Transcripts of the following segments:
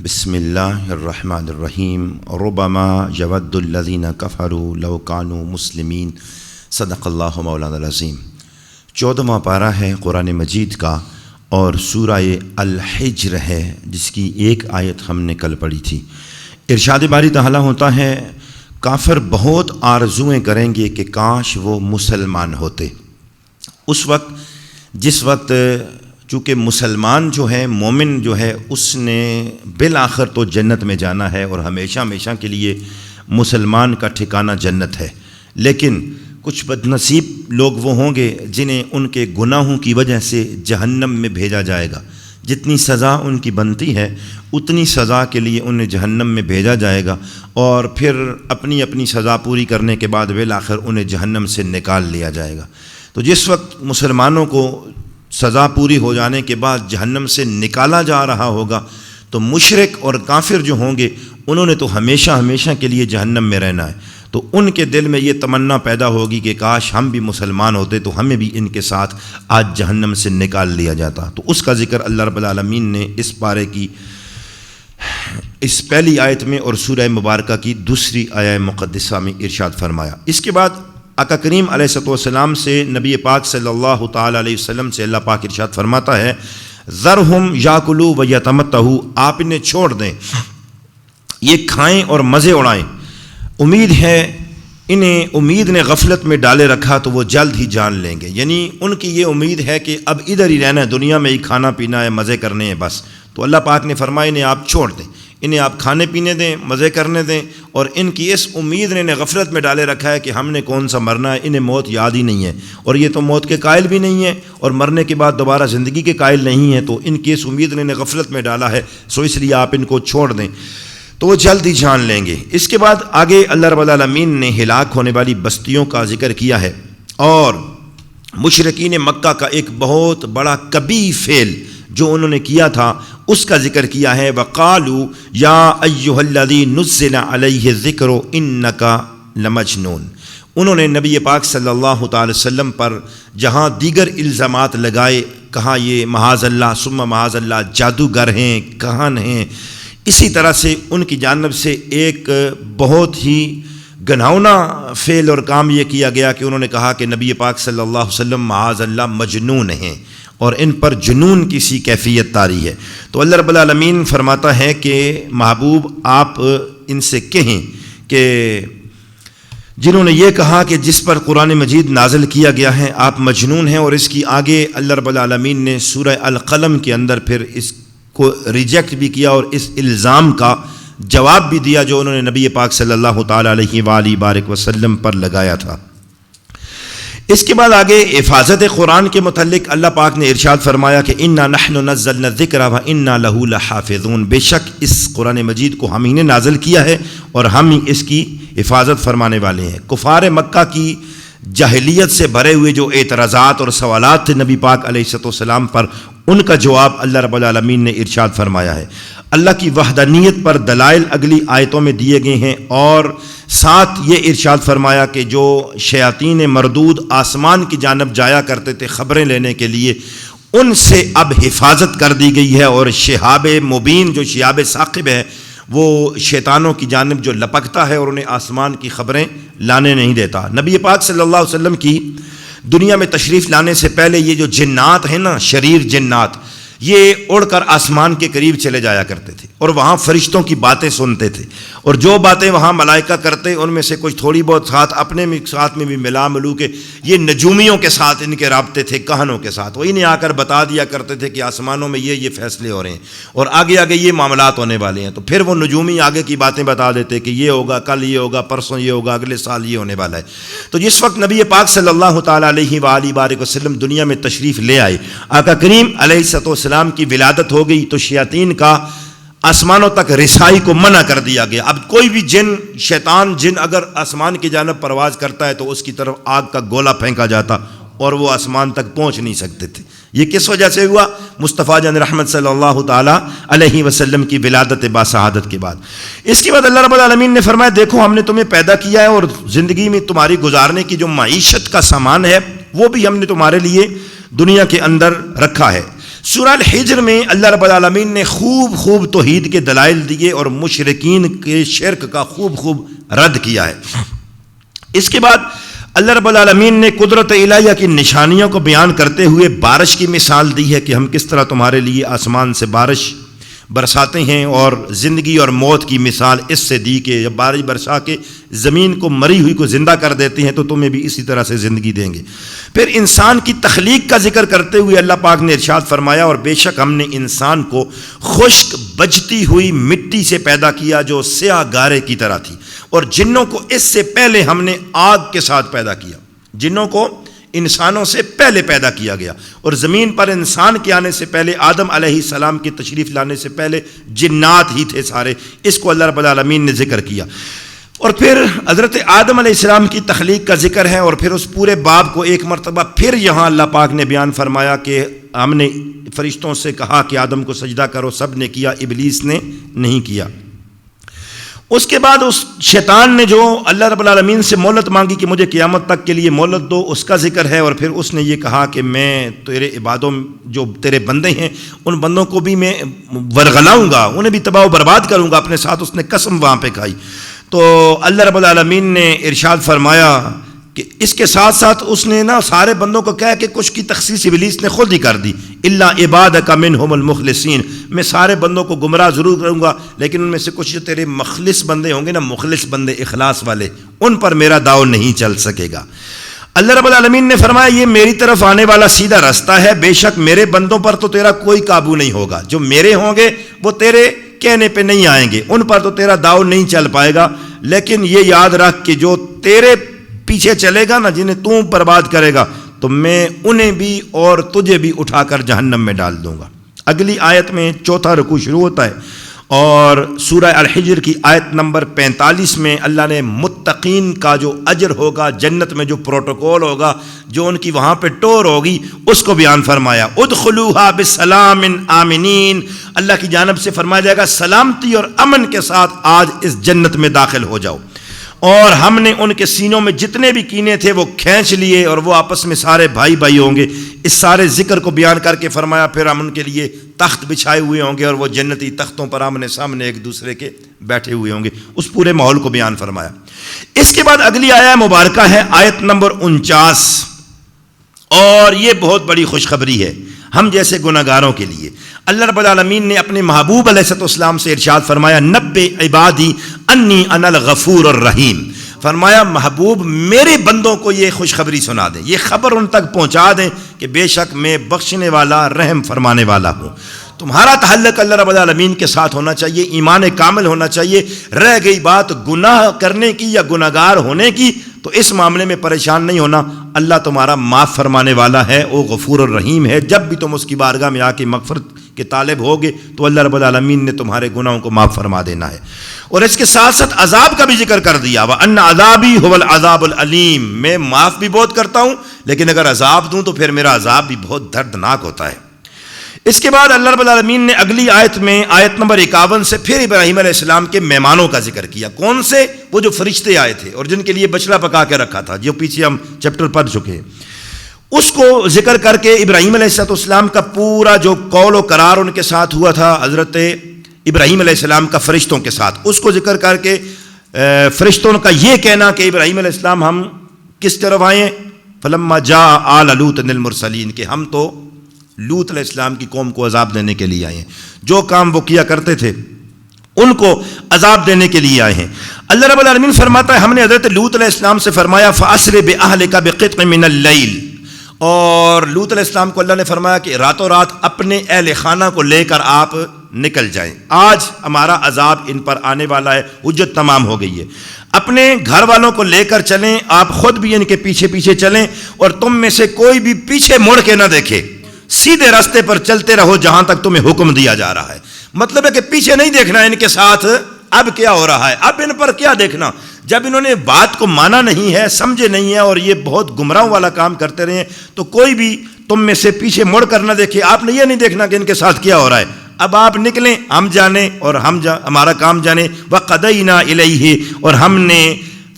بسم اللہ الرحمن الرحیم ربما یود الذین کفروا لو کانوا مسلمین صدق اللہ مولانا العظیم۔ 14واں پارہ ہے قرآن مجید کا اور سورہ الحجر ہے جس کی ایک آیت ہم نے کل پڑھی تھی۔ ارشاد باری تعالیٰ ہوتا ہے کافر بہت آرزویں کریں گے کہ کاش وہ مسلمان ہوتے۔ اس وقت جس وقت چونکہ مسلمان جو ہے مومن جو ہے اس نے بالآخر تو جنت میں جانا ہے اور ہمیشہ ہمیشہ کے لیے مسلمان کا ٹھکانہ جنت ہے، لیکن کچھ بد نصیب لوگ وہ ہوں گے جنہیں ان کے گناہوں کی وجہ سے جہنم میں بھیجا جائے گا۔ جتنی سزا ان کی بنتی ہے اتنی سزا کے لیے انہیں جہنم میں بھیجا جائے گا، اور پھر اپنی اپنی سزا پوری کرنے کے بعد بالآخر انہیں جہنم سے نکال لیا جائے گا۔ تو جس وقت مسلمانوں کو سزا پوری ہو جانے کے بعد جہنم سے نکالا جا رہا ہوگا تو مشرک اور کافر جو ہوں گے انہوں نے تو ہمیشہ ہمیشہ کے لیے جہنم میں رہنا ہے، تو ان کے دل میں یہ تمنا پیدا ہوگی کہ کاش ہم بھی مسلمان ہوتے تو ہمیں بھی ان کے ساتھ آج جہنم سے نکال لیا جاتا۔ تو اس کا ذکر اللہ رب العالمین نے اس پارے کی اس پہلی آیت میں اور سورہ مبارکہ کی دوسری آیہ مقدسہ میں ارشاد فرمایا۔ اس کے بعد آقا کریم علیہ السلام سے نبی پاک صلی اللہ تعالیٰ علیہ وسلم سے اللہ پاک ارشاد فرماتا ہے ذرہم یاکلوا ویتمتعوا، آپ انہیں چھوڑ دیں، یہ کھائیں اور مزے اڑائیں، امید ہے انہیں امید نے غفلت میں ڈالے رکھا تو وہ جلد ہی جان لیں گے، یعنی ان کی یہ امید ہے کہ اب ادھر ہی رہنا ہے، دنیا میں ہی کھانا پینا ہے، مزے کرنے ہیں بس۔ تو اللہ پاک نے فرمایا انہیں آپ چھوڑ دیں، انہیں آپ کھانے پینے دیں، مزے کرنے دیں، اور ان کی اس امید نے انہیں غفلت میں ڈالے رکھا ہے کہ ہم نے کون سا مرنا ہے، انہیں موت یاد ہی نہیں ہے، اور یہ تو موت کے قائل بھی نہیں ہیں اور مرنے کے بعد دوبارہ زندگی کے قائل نہیں ہیں، تو ان کی اس امید نے انہیں غفلت میں ڈالا ہے، سو اس لیے آپ ان کو چھوڑ دیں تو وہ جلد ہی جان لیں گے۔ اس کے بعد آگے اللہ رب العالمین نے ہلاک ہونے والی بستیوں کا ذکر کیا ہے اور مشرکین مکہ کا ایک بہت بڑا کبھی فعل جو انہوں نے کیا تھا اس کا ذکر کیا ہے۔ وَقَالُوا يَا أَيُّهَا الَّذِي نُزِّلَ عَلَيْهِ الذِّكْرُ إِنَّكَ لَمَجْنُونَ، انہوں نے نبی پاک صلی اللہ تعالی وسلم پر جہاں دیگر الزامات لگائے، کہا یہ معاذ اللہ ثم معاذ اللہ جادوگر ہیں، کہان ہیں، اسی طرح سے ان کی جانب سے ایک بہت ہی گھناؤنا فعل اور کام یہ کیا گیا کہ انہوں نے کہا کہ نبی پاک صلی اللہ علیہ وسلم معاذ اللہ مجنون ہیں اور ان پر جنون کی سی کیفیت طاری ہے۔ تو اللہ رب العالمین فرماتا ہے کہ محبوب آپ ان سے کہیں کہ جنہوں نے یہ کہا کہ جس پر قرآن مجید نازل کیا گیا ہے آپ مجنون ہیں، اور اس کی آگے اللہ رب العالمین نے سورہ القلم کے اندر پھر اس کو ریجیکٹ بھی کیا اور اس الزام کا جواب بھی دیا جو انہوں نے نبی پاک صلی اللہ تعالیٰ علیہ وآلہ بارک وسلم پر لگایا تھا۔ اس کے بعد آگے حفاظت قرآن کے متعلق اللہ پاک نے ارشاد فرمایا کہ انا نحن نزلنا الذکر وانا لہ لحافظون، بے شک اس قرآن مجید کو ہم ہی نے نازل کیا ہے اور ہم ہی اس کی حفاظت فرمانے والے ہیں۔ کفار مکہ کی جاہلیت سے بھرے ہوئے جو اعتراضات اور سوالات تھے نبی پاک علیہ السلام پر، ان کا جواب اللہ رب العالمین نے ارشاد فرمایا ہے۔ اللہ کی وحدانیت پر دلائل اگلی آیتوں میں دیے گئے ہیں، اور ساتھ یہ ارشاد فرمایا کہ جو شیاطین مردود آسمان کی جانب جایا کرتے تھے خبریں لینے کے لیے، ان سے اب حفاظت کر دی گئی ہے، اور شہاب مبین جو شہاب ثاقب ہے وہ شیطانوں کی جانب جو لپکتا ہے اور انہیں آسمان کی خبریں لانے نہیں دیتا۔ نبی پاک صلی اللہ علیہ وسلم کی دنیا میں تشریف لانے سے پہلے یہ جو جنات ہیں نا، شریر جنات، یہ اڑ کر آسمان کے قریب چلے جایا کرتے تھے اور وہاں فرشتوں کی باتیں سنتے تھے، اور جو باتیں وہاں ملائکہ کرتے ان میں سے کچھ تھوڑی بہت اپنے ساتھ میں بھی ملا ملو کے یہ نجومیوں کے ساتھ ان کے رابطے تھے، کہنوں کے ساتھ، وہ انہیں آ کر بتا دیا کرتے تھے کہ آسمانوں میں یہ فیصلے ہو رہے ہیں اور آگے آگے یہ معاملات ہونے والے ہیں، تو پھر وہ نجومی آگے کی باتیں بتا دیتے کہ یہ ہوگا، کل یہ ہوگا، پرسوں یہ ہوگا، اگلے سال یہ ہونے والا ہے۔ تو جس وقت نبی پاک صلی اللہ تعالیٰ علیہ وآلہ بارک وسلم دنیا میں تشریف لے آئے، آقا کریم علیہ السلام کی ولادت ہو گئی تو شیاطین کا آسمانوں تک رسائی کو منع کر دیا گیا۔ اب کوئی بھی شیطان جن اگر آسمان کی جانب پرواز کرتا ہے تو اس کی طرف آگ کا گولا پھینکا جاتا اور وہ آسمان تک پہنچ نہیں سکتے تھے۔ یہ کس وجہ سے ہوا؟ مصطفیٰ جان رحمت صلی اللہ تعالیٰ علیہ وسلم کی ولادت باسعادت کے بعد۔ اس کے بعد اللہ رب العالمین نے فرمایا دیکھو ہم نے تمہیں پیدا کیا ہے اور زندگی میں تمہاری گزارنے کی جو معیشت کا سامان ہے وہ بھی ہم نے تمہارے لیے دنیا کے اندر رکھا ہے۔ سورہ الحجر میں اللہ رب العالمین نے خوب توحید کے دلائل دیے اور مشرکین کے شرک کا خوب رد کیا ہے۔ اس کے بعد اللہ رب العالمین نے قدرت الہیہ کی نشانیوں کو بیان کرتے ہوئے بارش کی مثال دی ہے کہ ہم کس طرح تمہارے لیے آسمان سے بارش برساتے ہیں، اور زندگی اور موت کی مثال اس سے دی کہ جب بارش برسا کے زمین کو مری ہوئی کو زندہ کر دیتے ہیں تو تمہیں بھی اسی طرح سے زندگی دیں گے۔ پھر انسان کی تخلیق کا ذکر کرتے ہوئے اللہ پاک نے ارشاد فرمایا، اور بے شک ہم نے انسان کو خشک بجتی ہوئی مٹی سے پیدا کیا جو سیاہ گارے کی طرح تھی، اور جنوں کو اس سے پہلے ہم نے آگ کے ساتھ پیدا کیا۔ جنوں کو انسانوں سے پہلے پیدا کیا گیا، اور زمین پر انسان کے آنے سے پہلے آدم علیہ السلام کی تشریف لانے سے پہلے جنات ہی تھے سارے۔ اس کو اللہ رب العالمین نے ذکر کیا، اور پھر حضرت آدم علیہ السلام کی تخلیق کا ذکر ہے، اور پھر اس پورے باب کو ایک مرتبہ پھر یہاں اللہ پاک نے بیان فرمایا کہ ہم نے فرشتوں سے کہا کہ آدم کو سجدہ کرو، سب نے کیا، ابلیس نے نہیں کیا۔ اس کے بعد اس شیطان نے جو اللہ رب العالمین سے مہلت مانگی کہ مجھے قیامت تک کے لیے مہلت دو، اس کا ذکر ہے، اور پھر اس نے یہ کہا کہ میں تیرے عبادوں جو تیرے بندے ہیں ان بندوں کو بھی میں ورغلاؤں گا، انہیں بھی تباہ و برباد کروں گا، اپنے ساتھ اس نے قسم وہاں پہ کھائی۔ تو اللہ رب العالمین نے ارشاد فرمایا کہ اس کے ساتھ ساتھ اس نے نا سارے بندوں کو کہا کہ کچھ کی تخصیص ابلیس نے خود ہی کر دی، الا عبادک منہم المخلصین، میں سارے بندوں کو گمراہ ضرور کروں گا لیکن ان میں سے کچھ جو تیرے مخلص بندے ہوں گے نا، مخلص بندے اخلاص والے، ان پر میرا داؤ نہیں چل سکے گا۔ اللہ رب العالمین نے فرمایا یہ میری طرف آنے والا سیدھا راستہ ہے، بے شک میرے بندوں پر تو تیرا کوئی قابو نہیں ہوگا، جو میرے ہوں گے وہ تیرے کہنے پہ نہیں آئیں گے، ان پر تو تیرا داؤ نہیں چل پائے گا، لیکن یہ یاد رکھ کہ جو تیرے پیچھے چلے گا نا، جنہیں تو برباد کرے گا، تو میں انہیں بھی اور تجھے بھی اٹھا کر جہنم میں ڈال دوں گا۔ اگلی آیت میں چوتھا رکوع شروع ہوتا ہے، اور سورہ الحجر کی آیت نمبر 45 میں اللہ نے متقین کا جو اجر ہوگا، جنت میں جو پروٹوکول ہوگا، جو ان کی وہاں پہ ٹور ہوگی، اس کو بیان فرمایا۔ ادخلوها بسلام آمنین، اللہ کی جانب سے فرمایا جائے گا سلامتی اور امن کے ساتھ آج اس جنت میں داخل ہو جاؤ، اور ہم نے ان کے سینوں میں جتنے بھی کینے تھے وہ کھینچ لیے، اور وہ آپس میں سارے بھائی ہوں گے۔ اس سارے ذکر کو بیان کر کے فرمایا پھر ہم ان کے لیے تخت بچھائے ہوئے ہوں گے، اور وہ جنتی تختوں پر آمنے سامنے ایک دوسرے کے بیٹھے ہوئے ہوں گے، اس پورے ماحول کو بیان فرمایا۔ اس کے بعد اگلی آیت مبارکہ ہے آیت نمبر 49، اور یہ بہت بڑی خوشخبری ہے ہم جیسے گناہگاروں کے لیے۔ اللہ رب العالمین نے اپنے محبوب علیہ السلام سے ارشاد فرمایا، نبئ عبادی انی انا الغفور الرحیم، فرمایا محبوب میرے بندوں کو یہ خوشخبری سنا دیں، یہ خبر ان تک پہنچا دیں کہ بے شک میں بخشنے والا، رحم فرمانے والا ہوں۔ تمہارا تعلق اللہ رب العالمین کے ساتھ ہونا چاہیے، ایمان کامل ہونا چاہیے۔ رہ گئی بات گناہ کرنے کی یا گناہگار ہونے کی، تو اس معاملے میں پریشان نہیں ہونا، اللہ تمہارا معاف فرمانے والا ہے، وہ غفور الرحیم ہے۔ جب بھی تم اس کی بارگاہ میں آ کے مغفرت کے طالب ہوگے تو اللہ رب العالمین نے تمہارے گناہوں کو معاف فرما دینا ہے۔ اور اس کے ساتھ ساتھ عذاب کا بھی ذکر کر دیا، وَأَنَّ عَذَابِي هُوَ الْعَذَابُ الْعَلِيمُ، میں معاف بھی بہت کرتا ہوں لیکن اگر عذاب دوں تو پھر میرا عذاب بھی بہت دردناک ہوتا ہے۔ اس کے بعد اللہ رب العالمین نے اگلی آیت میں آیت نمبر 51 سے پھر ابراہیم علیہ السلام کے مہمانوں کا ذکر کیا۔ کون سے؟ وہ جو فرشتے آئے تھے اور جن کے لیے بچڑا پکا کے رکھا تھا، جو پیچھے ہم چیپٹر پڑھ چکے ہیں، اس کو ذکر کر کے ابراہیم علیہ السلام کا پورا جو قول و قرار ان کے ساتھ ہوا تھا حضرت ابراہیم علیہ السلام کا فرشتوں کے ساتھ، اس کو ذکر کر کے فرشتوں کا یہ کہنا کہ ابراہیم علیہ السلام ہم کس طرف آئے، فلما جاء آل لوط المرسلین، کہ ہم تو لوط علیہ السلام کی قوم کو عذاب دینے کے لیے آئے ہیں، جو کام وہ کیا کرتے تھے ان کو عذاب دینے کے لیے آئے ہیں۔ اللہ رب العالمین فرماتا ہے ہم نے حضرت لوط علیہ السلام سے فرمایا فَأَسْرِ بِأَهْلِكَ بِقِطْعٍ مِّنَ اللَّيْلِ، اور لوط علیہ السلام کو اللہ نے فرمایا کہ راتوں رات اپنے اہل خانہ کو لے کر آپ نکل جائیں، آج ہمارا عذاب ان پر آنے والا ہے، حجت تمام ہو گئی ہے، اپنے گھر والوں کو لے کر چلیں، آپ خود بھی ان کے پیچھے پیچھے چلیں، اور تم میں سے کوئی بھی پیچھے مڑ کے نہ دیکھے، سیدھے راستے پر چلتے رہو جہاں تک تمہیں حکم دیا جا رہا ہے۔ مطلب ہے کہ پیچھے نہیں دیکھنا ان کے ساتھ اب کیا ہو رہا ہے، اب ان پر کیا دیکھنا، جب انہوں نے بات کو مانا نہیں ہے، سمجھے نہیں ہے، اور یہ بہت گمراہوں والا کام کرتے رہے ہیں، تو کوئی بھی تم میں سے پیچھے مڑ کر نہ دیکھے۔ آپ نے یہ نہیں دیکھنا کہ ان کے ساتھ کیا ہو رہا ہے، اب آپ نکلیں، ہم جانیں اور ہمارا کام جانیں۔ وَقَضَيْنَا إِلَيْهِ، اور ہم نے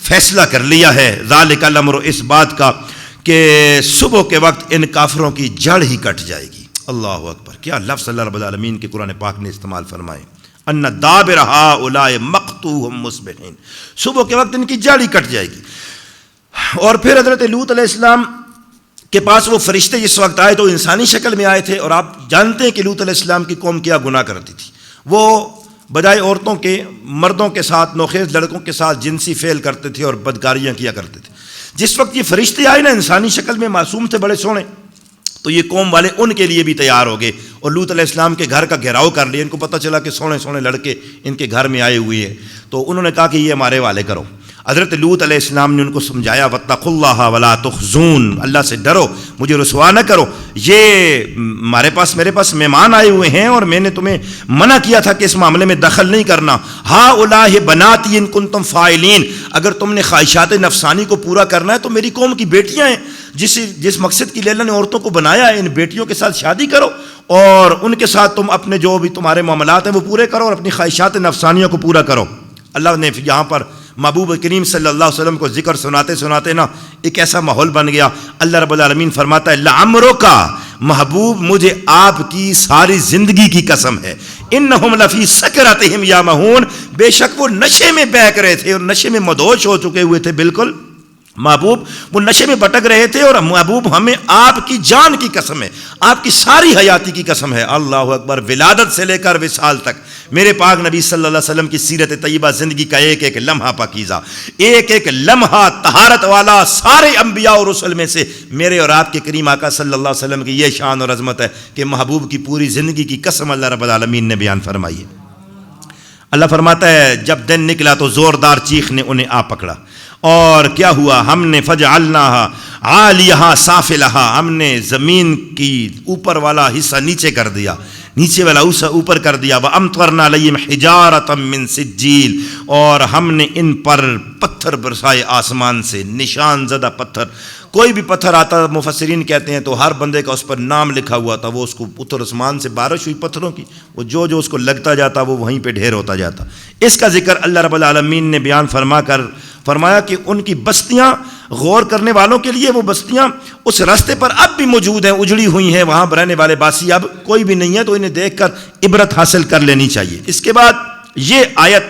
فیصلہ کر لیا ہے، ذَلِكَ الْأَمْرُ، اس بات کا کہ صبح کے وقت ان کافروں کی جڑ ہی کٹ جائے گی۔ اللہ اکبر، کیا لفظ اللہ رب العالمین کے قرآن پاک نے استعمال فرمائے، ان دابر ہؤلاء مقطوع مصبحین، صبح کے وقت ان کی جاڑی کٹ جائے گی۔ اور پھر حضرت لوط علیہ السلام کے پاس وہ فرشتے جس وقت آئے تو انسانی شکل میں آئے تھے، اور آپ جانتے ہیں کہ لوط علیہ السلام کی قوم کیا گناہ کرتی تھی، وہ بجائے عورتوں کے مردوں کے ساتھ، نوخیز لڑکوں کے ساتھ جنسی فعل کرتے تھے اور بدکاریاں کیا کرتے تھے۔ جس وقت یہ فرشتے آئے نا انسانی شکل میں، معصوم تھے بڑے سونے، تو یہ قوم والے ان کے لیے بھی تیار ہو گئے اور لوط علیہ السلام کے گھر کا گھیراؤ کر لیا۔ ان کو پتہ چلا کہ سونے سونے لڑکے ان کے گھر میں آئے ہوئے ہیں، تو انہوں نے کہا کہ یہ ہمارے والے کرو۔ حضرت لوط علیہ السلام نے ان کو سمجھایا واتقوا اللہ ولا تخزون، اللہ سے ڈرو، مجھے رسوا نہ کرو، یہ میرے پاس مہمان آئے ہوئے ہیں اور میں نے تمہیں منع کیا تھا کہ اس معاملے میں دخل نہیں کرنا۔ ہؤلاء بناتی ان کنتم فاعلین، اگر تم نے خواہشات نفسانی کو پورا کرنا ہے تو میری قوم کی بیٹیاں ہیں، جس مقصد کی اللہ نے عورتوں کو بنایا ہے، ان بیٹیوں کے ساتھ شادی کرو اور ان کے ساتھ تم اپنے جو بھی تمہارے معاملات ہیں وہ پورے کرو اور اپنی خواہشات نفسانیوں کو پورا کرو۔ اللہ نے یہاں پر محبوب کریم صلی اللہ علیہ وسلم کو ذکر سناتے نا ایک ایسا ماحول بن گیا۔ اللہ رب العالمین فرماتا ہے لعمرک، محبوب مجھے آپ کی ساری زندگی کی قسم ہے، انہم لفی سکرتہم یامہون، بے شک وہ نشے میں بہک رہے تھے اور نشے میں مدہوش ہو چکے ہوئے تھے۔ بالکل محبوب وہ نشے میں بٹک رہے تھے، اور محبوب ہمیں آپ کی جان کی قسم ہے، آپ کی ساری حیاتی کی قسم ہے۔ اللہ اکبر، ولادت سے لے کر وصال تک میرے پاک نبی صلی اللہ علیہ وسلم کی سیرت طیبہ زندگی کا ایک ایک لمحہ پاکیزہ، ایک ایک لمحہ طہارت والا، سارے انبیاء اور رسل میں سے میرے اور آپ کے کریم آقا صلی اللہ علیہ وسلم کی یہ شان اور عظمت ہے کہ محبوب کی پوری زندگی کی قسم اللہ رب العالمین نے بیان فرمائی ہے۔ اللہ فرماتا ہے جب دن نکلا تو زوردار چیخ نے انہیں آ پکڑا، اور کیا ہوا، ہم نے فجعلناها عالیہا سافلہا، ہم نے زمین کی اوپر والا حصہ نیچے کر دیا، نیچے والا حصہ اوپر کر دیا، وَأَمْطَرْنَا عَلَيْهِمْ حِجَارَةً مِّن سِجِّيلٍ، اور ہم نے ان پر پتھر برسائے آسمان سے، نشان زدہ پتھر۔ کوئی بھی پتھر آتا، مفسرین کہتے ہیں تو ہر بندے کا اس پر نام لکھا ہوا تھا، وہ اس کو اتر آسمان سے بارش ہوئی پتھروں کی، وہ جو اس کو لگتا جاتا وہ وہیں پہ ڈھیر ہوتا جاتا۔ اس کا ذکر اللہ رب العالمین نے بیان فرمایا کہ ان کی بستیاں، غور کرنے والوں کے لیے وہ بستیاں اس راستے پر اب بھی موجود ہیں، اجڑی ہوئی ہیں، وہاں رہنے والے باسی اب کوئی بھی نہیں ہے، تو انہیں دیکھ کر عبرت حاصل کر لینی چاہیے۔ اس کے بعد یہ آیت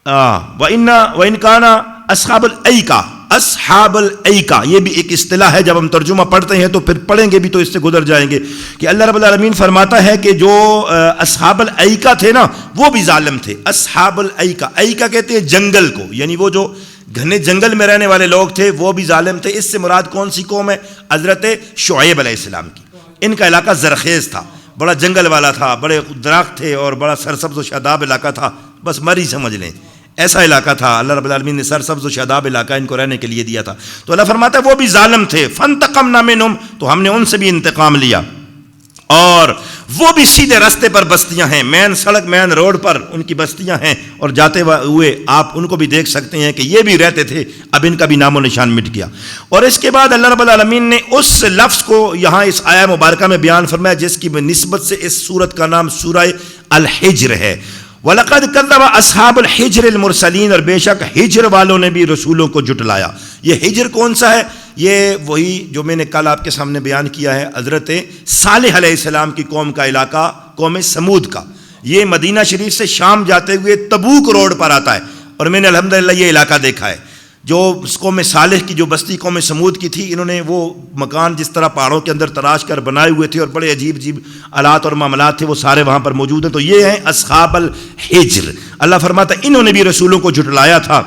وَإِن كَانَ أَصْحَابُ الْأَيْكَةِ، اصحاب الایکا یہ بھی ایک اصطلاح ہے، جب ہم ترجمہ پڑھتے ہیں تو پھر پڑھیں گے بھی تو اس سے گزر جائیں گے کہ اللہ رب العالمین فرماتا ہے کہ جو اصحاب الایکا تھے نا وہ بھی ظالم تھے۔ اصحاب الایکا، ایکا کہتے ہیں جنگل کو، یعنی وہ جو گھنے جنگل میں رہنے والے لوگ تھے وہ بھی ظالم تھے۔ اس سے مراد کون سی قوم ہے؟ حضرت شعیب علیہ السلام کی۔ ان کا علاقہ زرخیز تھا، بڑا جنگل والا تھا، بڑے درخت تھے اور بڑا سرسبز و شاداب علاقہ تھا، بس مری سمجھ لیں ایسا علاقہ تھا۔ اللہ رب العالمین نے سرسبز و شاداب علاقہ ان کو رہنے کے لیے دیا تھا، تو اللہ فرماتا ہے وہ بھی ظالم تھے۔ فانتقمنا منہم، تو ہم نے ان سے بھی انتقام لیا، اور وہ بھی سیدھے راستے پر بستیاں ہیں، مین سڑک، مین روڈ پر ان کی بستیاں ہیں، اور جاتے ہوئے آپ ان کو بھی دیکھ سکتے ہیں کہ یہ بھی رہتے تھے، اب ان کا بھی نام و نشان مٹ گیا۔ اور اس کے بعد اللہ رب العالمین نے اس لفظ کو یہاں اس آیہ مبارکہ میں بیان فرمایا جس کی نسبت سے اس سورت کا نام سورہ الحجر ہے۔ وَلَقَدْ كَذَّبَ أَصْحَابُ الْحِجْرِ الْمُرْسَلِينَ، اور بے شک ہجر والوں نے بھی رسولوں کو جھٹلایا۔ یہ ہجر کون سا ہے؟ یہ وہی جو میں نے کل آپ کے سامنے بیان کیا ہے، حضرت صالح علیہ السلام کی قوم کا علاقہ، قوم سمود کا۔ یہ مدینہ شریف سے شام جاتے ہوئے تبوک روڈ پر آتا ہے، اور میں نے الحمدللہ یہ علاقہ دیکھا ہے۔ جو قوم صالح کی جو بستی قوم سمود کی تھی، انہوں نے وہ مکان جس طرح پہاڑوں کے اندر تراش کر بنائے ہوئے تھے اور بڑے عجیب عجیب آلات اور معاملات تھے، وہ سارے وہاں پر موجود ہیں۔ تو یہ ہیں اصحاب الحجر۔ اللہ فرماتا ہے انہوں نے بھی رسولوں کو جھٹلایا تھا،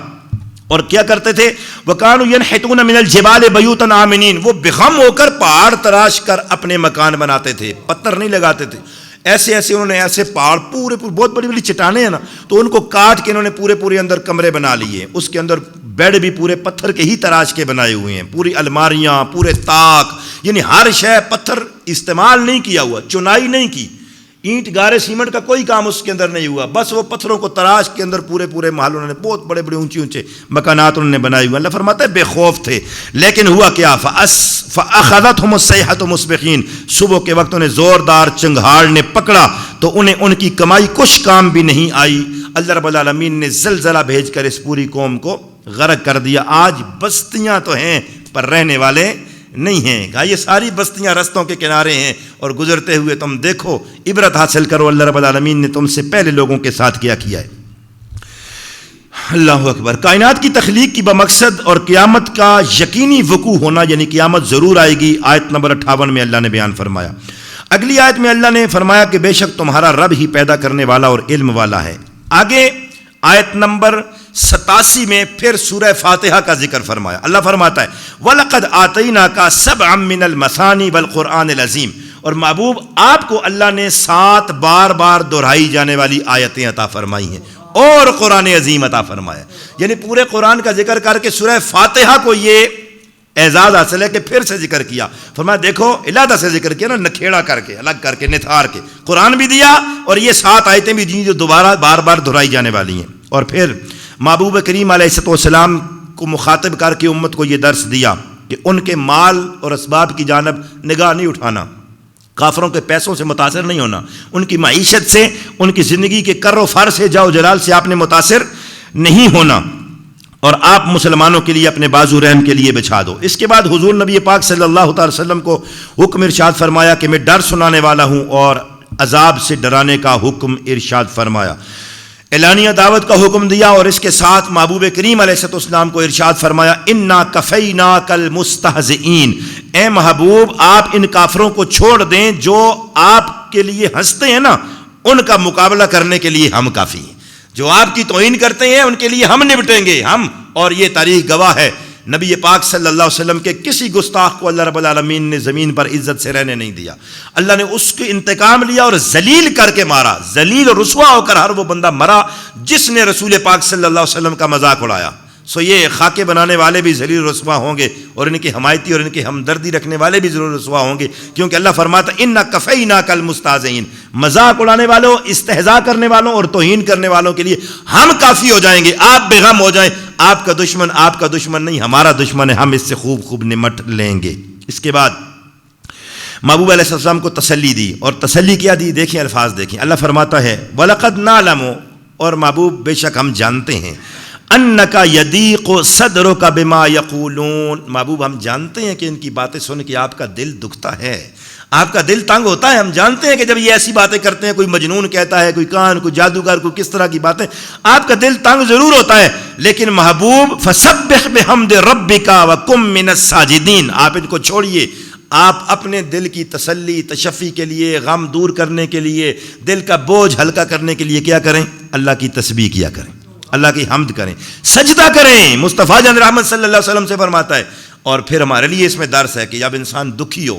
اور کیا کرتے تھے؟ وَكَانُوا يَنْحِتُونَ مِنَ الْجِبَالِ بَيُوتًا آمِنِينَ، وہ بغم ہو کر پہاڑ تراش کر اپنے مکان بناتے تھے، پتھر نہیں لگاتے تھے۔ ایسے انہوں نے ایسے پہاڑ پورے بہت بڑی بڑی چٹانیں ہیں نا، تو ان کو کاٹ کے انہوں نے پورے اندر کمرے بنا لیے، اس کے اندر بیڈ بھی پورے پتھر کے ہی تراش کے بنائے ہوئے ہیں، پوری الماریاں، پورے طاق، یعنی ہر شے پتھر استعمال نہیں کیا ہوا، چنائی نہیں کی، اینٹ گارے سیمنٹ کا کوئی کام اس کے اندر نہیں ہوا، بس وہ پتھروں کو تراش کے اندر پورے محل انہوں نے بہت بڑے اونچے مکانات انہوں نے بنائے ہوئے۔ اللہ فرماتا ہے بے خوف تھے، لیکن ہوا کیا؟ فَأَخَذَتْهُمُ الصَّيْحَةُ مُصْبِحِينَ، صبح کے وقت انہیں زوردار چنگھاڑ نے پکڑا تو انہیں ان کی کمائی کچھ کام بھی نہیں آئی۔ اللہ رب العالمین نے زلزلہ بھیج کر اس پوری قوم کو غرق کر دیا۔ آج بستیاں تو ہیں پر رہنے والے نہیں ہیں. کہا یہ ساری بستیاں رستوں کے کنارے ہیں اور گزرتے ہوئے تم دیکھو, عبرت حاصل کرو, اللہ رب العالمین نے تم سے پہلے لوگوں کے ساتھ کیا ہے. اللہ اکبر. کائنات کی تخلیق کی بمقصد اور قیامت کا یقینی وقوع ہونا, یعنی قیامت ضرور آئے گی. آیت نمبر 58 میں اللہ نے بیان فرمایا. اگلی آیت میں اللہ نے فرمایا کہ بے شک تمہارا رب ہی پیدا کرنے والا اور علم والا ہے. آگے آیت نمبر 87 میں پھر سورہ فاتحہ کا ذکر فرمایا. اللہ فرماتا ہے وَلَقَدْ آتَيْنَاكَ سَبْعًا مِّنَ الْمَثَانِي وَالْقُرْآنِ الْعَظِيمِ, اور محبوب آپ کو اللہ نے 7 بار بار دہرائی جانے والی آیتیں عطا فرمائی ہیں اور قرآن عظیم عطا فرمایا. یعنی پورے قرآن کا ذکر کر کے سورہ فاتحہ کو یہ اعزاز حاصل ہے کہ پھر سے ذکر کیا. فرمایا دیکھو علادہ سے ذکر کیا نا, نکھیڑا کر کے, الگ کر کے, نتھار کے قرآن بھی دیا اور یہ 7 آیتیں بھی دی جو دوبارہ بار بار دہرائی جانے والی ہیں. اور پھر محبوب کریم علیہ السلام کو مخاطب کر کے امت کو یہ درس دیا کہ ان کے مال اور اسباب کی جانب نگاہ نہیں اٹھانا, کافروں کے پیسوں سے متاثر نہیں ہونا, ان کی معیشت سے, ان کی زندگی کے کر و فر سے, جاؤ جلال سے آپ نے متاثر نہیں ہونا, اور آپ مسلمانوں کے لیے اپنے بازو رحم کے لیے بچھا دو. اس کے بعد حضور نبی پاک صلی اللہ تعالی وسلم کو حکم ارشاد فرمایا کہ میں ڈر سنانے والا ہوں, اور عذاب سے ڈرانے کا حکم ارشاد فرمایا. اعلانیہ دعوت کا حکم دیا, اور اس کے ساتھ محبوب کریم علیہ السلام کو ارشاد فرمایا انا کفیناک المستہزئین, اے محبوب آپ ان کافروں کو چھوڑ دیں جو آپ کے لیے ہنستے ہیں نا, ان کا مقابلہ کرنے کے لیے ہم کافی ہیں. جو آپ کی توہین کرتے ہیں ان کے لیے ہم نپٹیں گے ہم. اور یہ تاریخ گواہ ہے, نبی پاک صلی اللہ علیہ وسلم کے کسی گستاخ کو اللہ رب العالمین نے زمین پر عزت سے رہنے نہیں دیا. اللہ نے اس کے انتقام لیا اور ذلیل کر کے مارا. ذلیل اور رسوا ہو کر ہر وہ بندہ مرا جس نے رسول پاک صلی اللہ علیہ وسلم کا مذاق اڑایا. سو یہ خاکے بنانے والے بھی ذلیل رسوا ہوں گے, اور ان کی حمایتی اور ان کی ہمدردی رکھنے والے بھی ضرور رسوا ہوں گے, کیونکہ اللہ فرماتا انا کفیناک المستہزئین, مذاق اڑانے والوں, استہزاء کرنے والوں اور توہین کرنے والوں کے لیے ہم کافی ہو جائیں گے. آپ بے غم ہو جائیں, آپ کا دشمن نہیں, ہمارا دشمن ہے, ہم اس سے خوب نمٹ لیں گے. اس کے بعد محبوب علیہ السلام کو تسلی دی, اور تسلی کیا دی دیکھیں, الفاظ دیکھیں. اللہ فرماتا ہے وَلَقَدْ نَعْلَمُ, اور محبوب بے شک ہم جانتے ہیں, انک یضیق صدرک بما یقولون, محبوب ہم جانتے ہیں کہ ان کی باتیں سن کے آپ کا دل دکھتا ہے, آپ کا دل تنگ ہوتا ہے. ہم جانتے ہیں کہ جب یہ ایسی باتیں کرتے ہیں, کوئی مجنون کہتا ہے, کوئی کان, کوئی جادوگر, کوئی کس طرح کی باتیں, آپ کا دل تنگ ضرور ہوتا ہے. لیکن محبوب فسبح بحمد ربک وکن من الساجدین, آپ ان کو چھوڑیے, آپ اپنے دل کی تسلی تشفی کے لیے, غم دور کرنے کے لیے, دل کا بوجھ ہلکا کرنے کے لیے کیا کریں, اللہ کی تسبیح کیا کریں, اللہ کی حمد کریں, سجدہ کریں. مصطفیٰ جان رحمت صلی اللہ علیہ وسلم سے فرماتا ہے. اور پھر ہمارے لیے اس میں درس ہے کہ جب انسان دکھی ہو,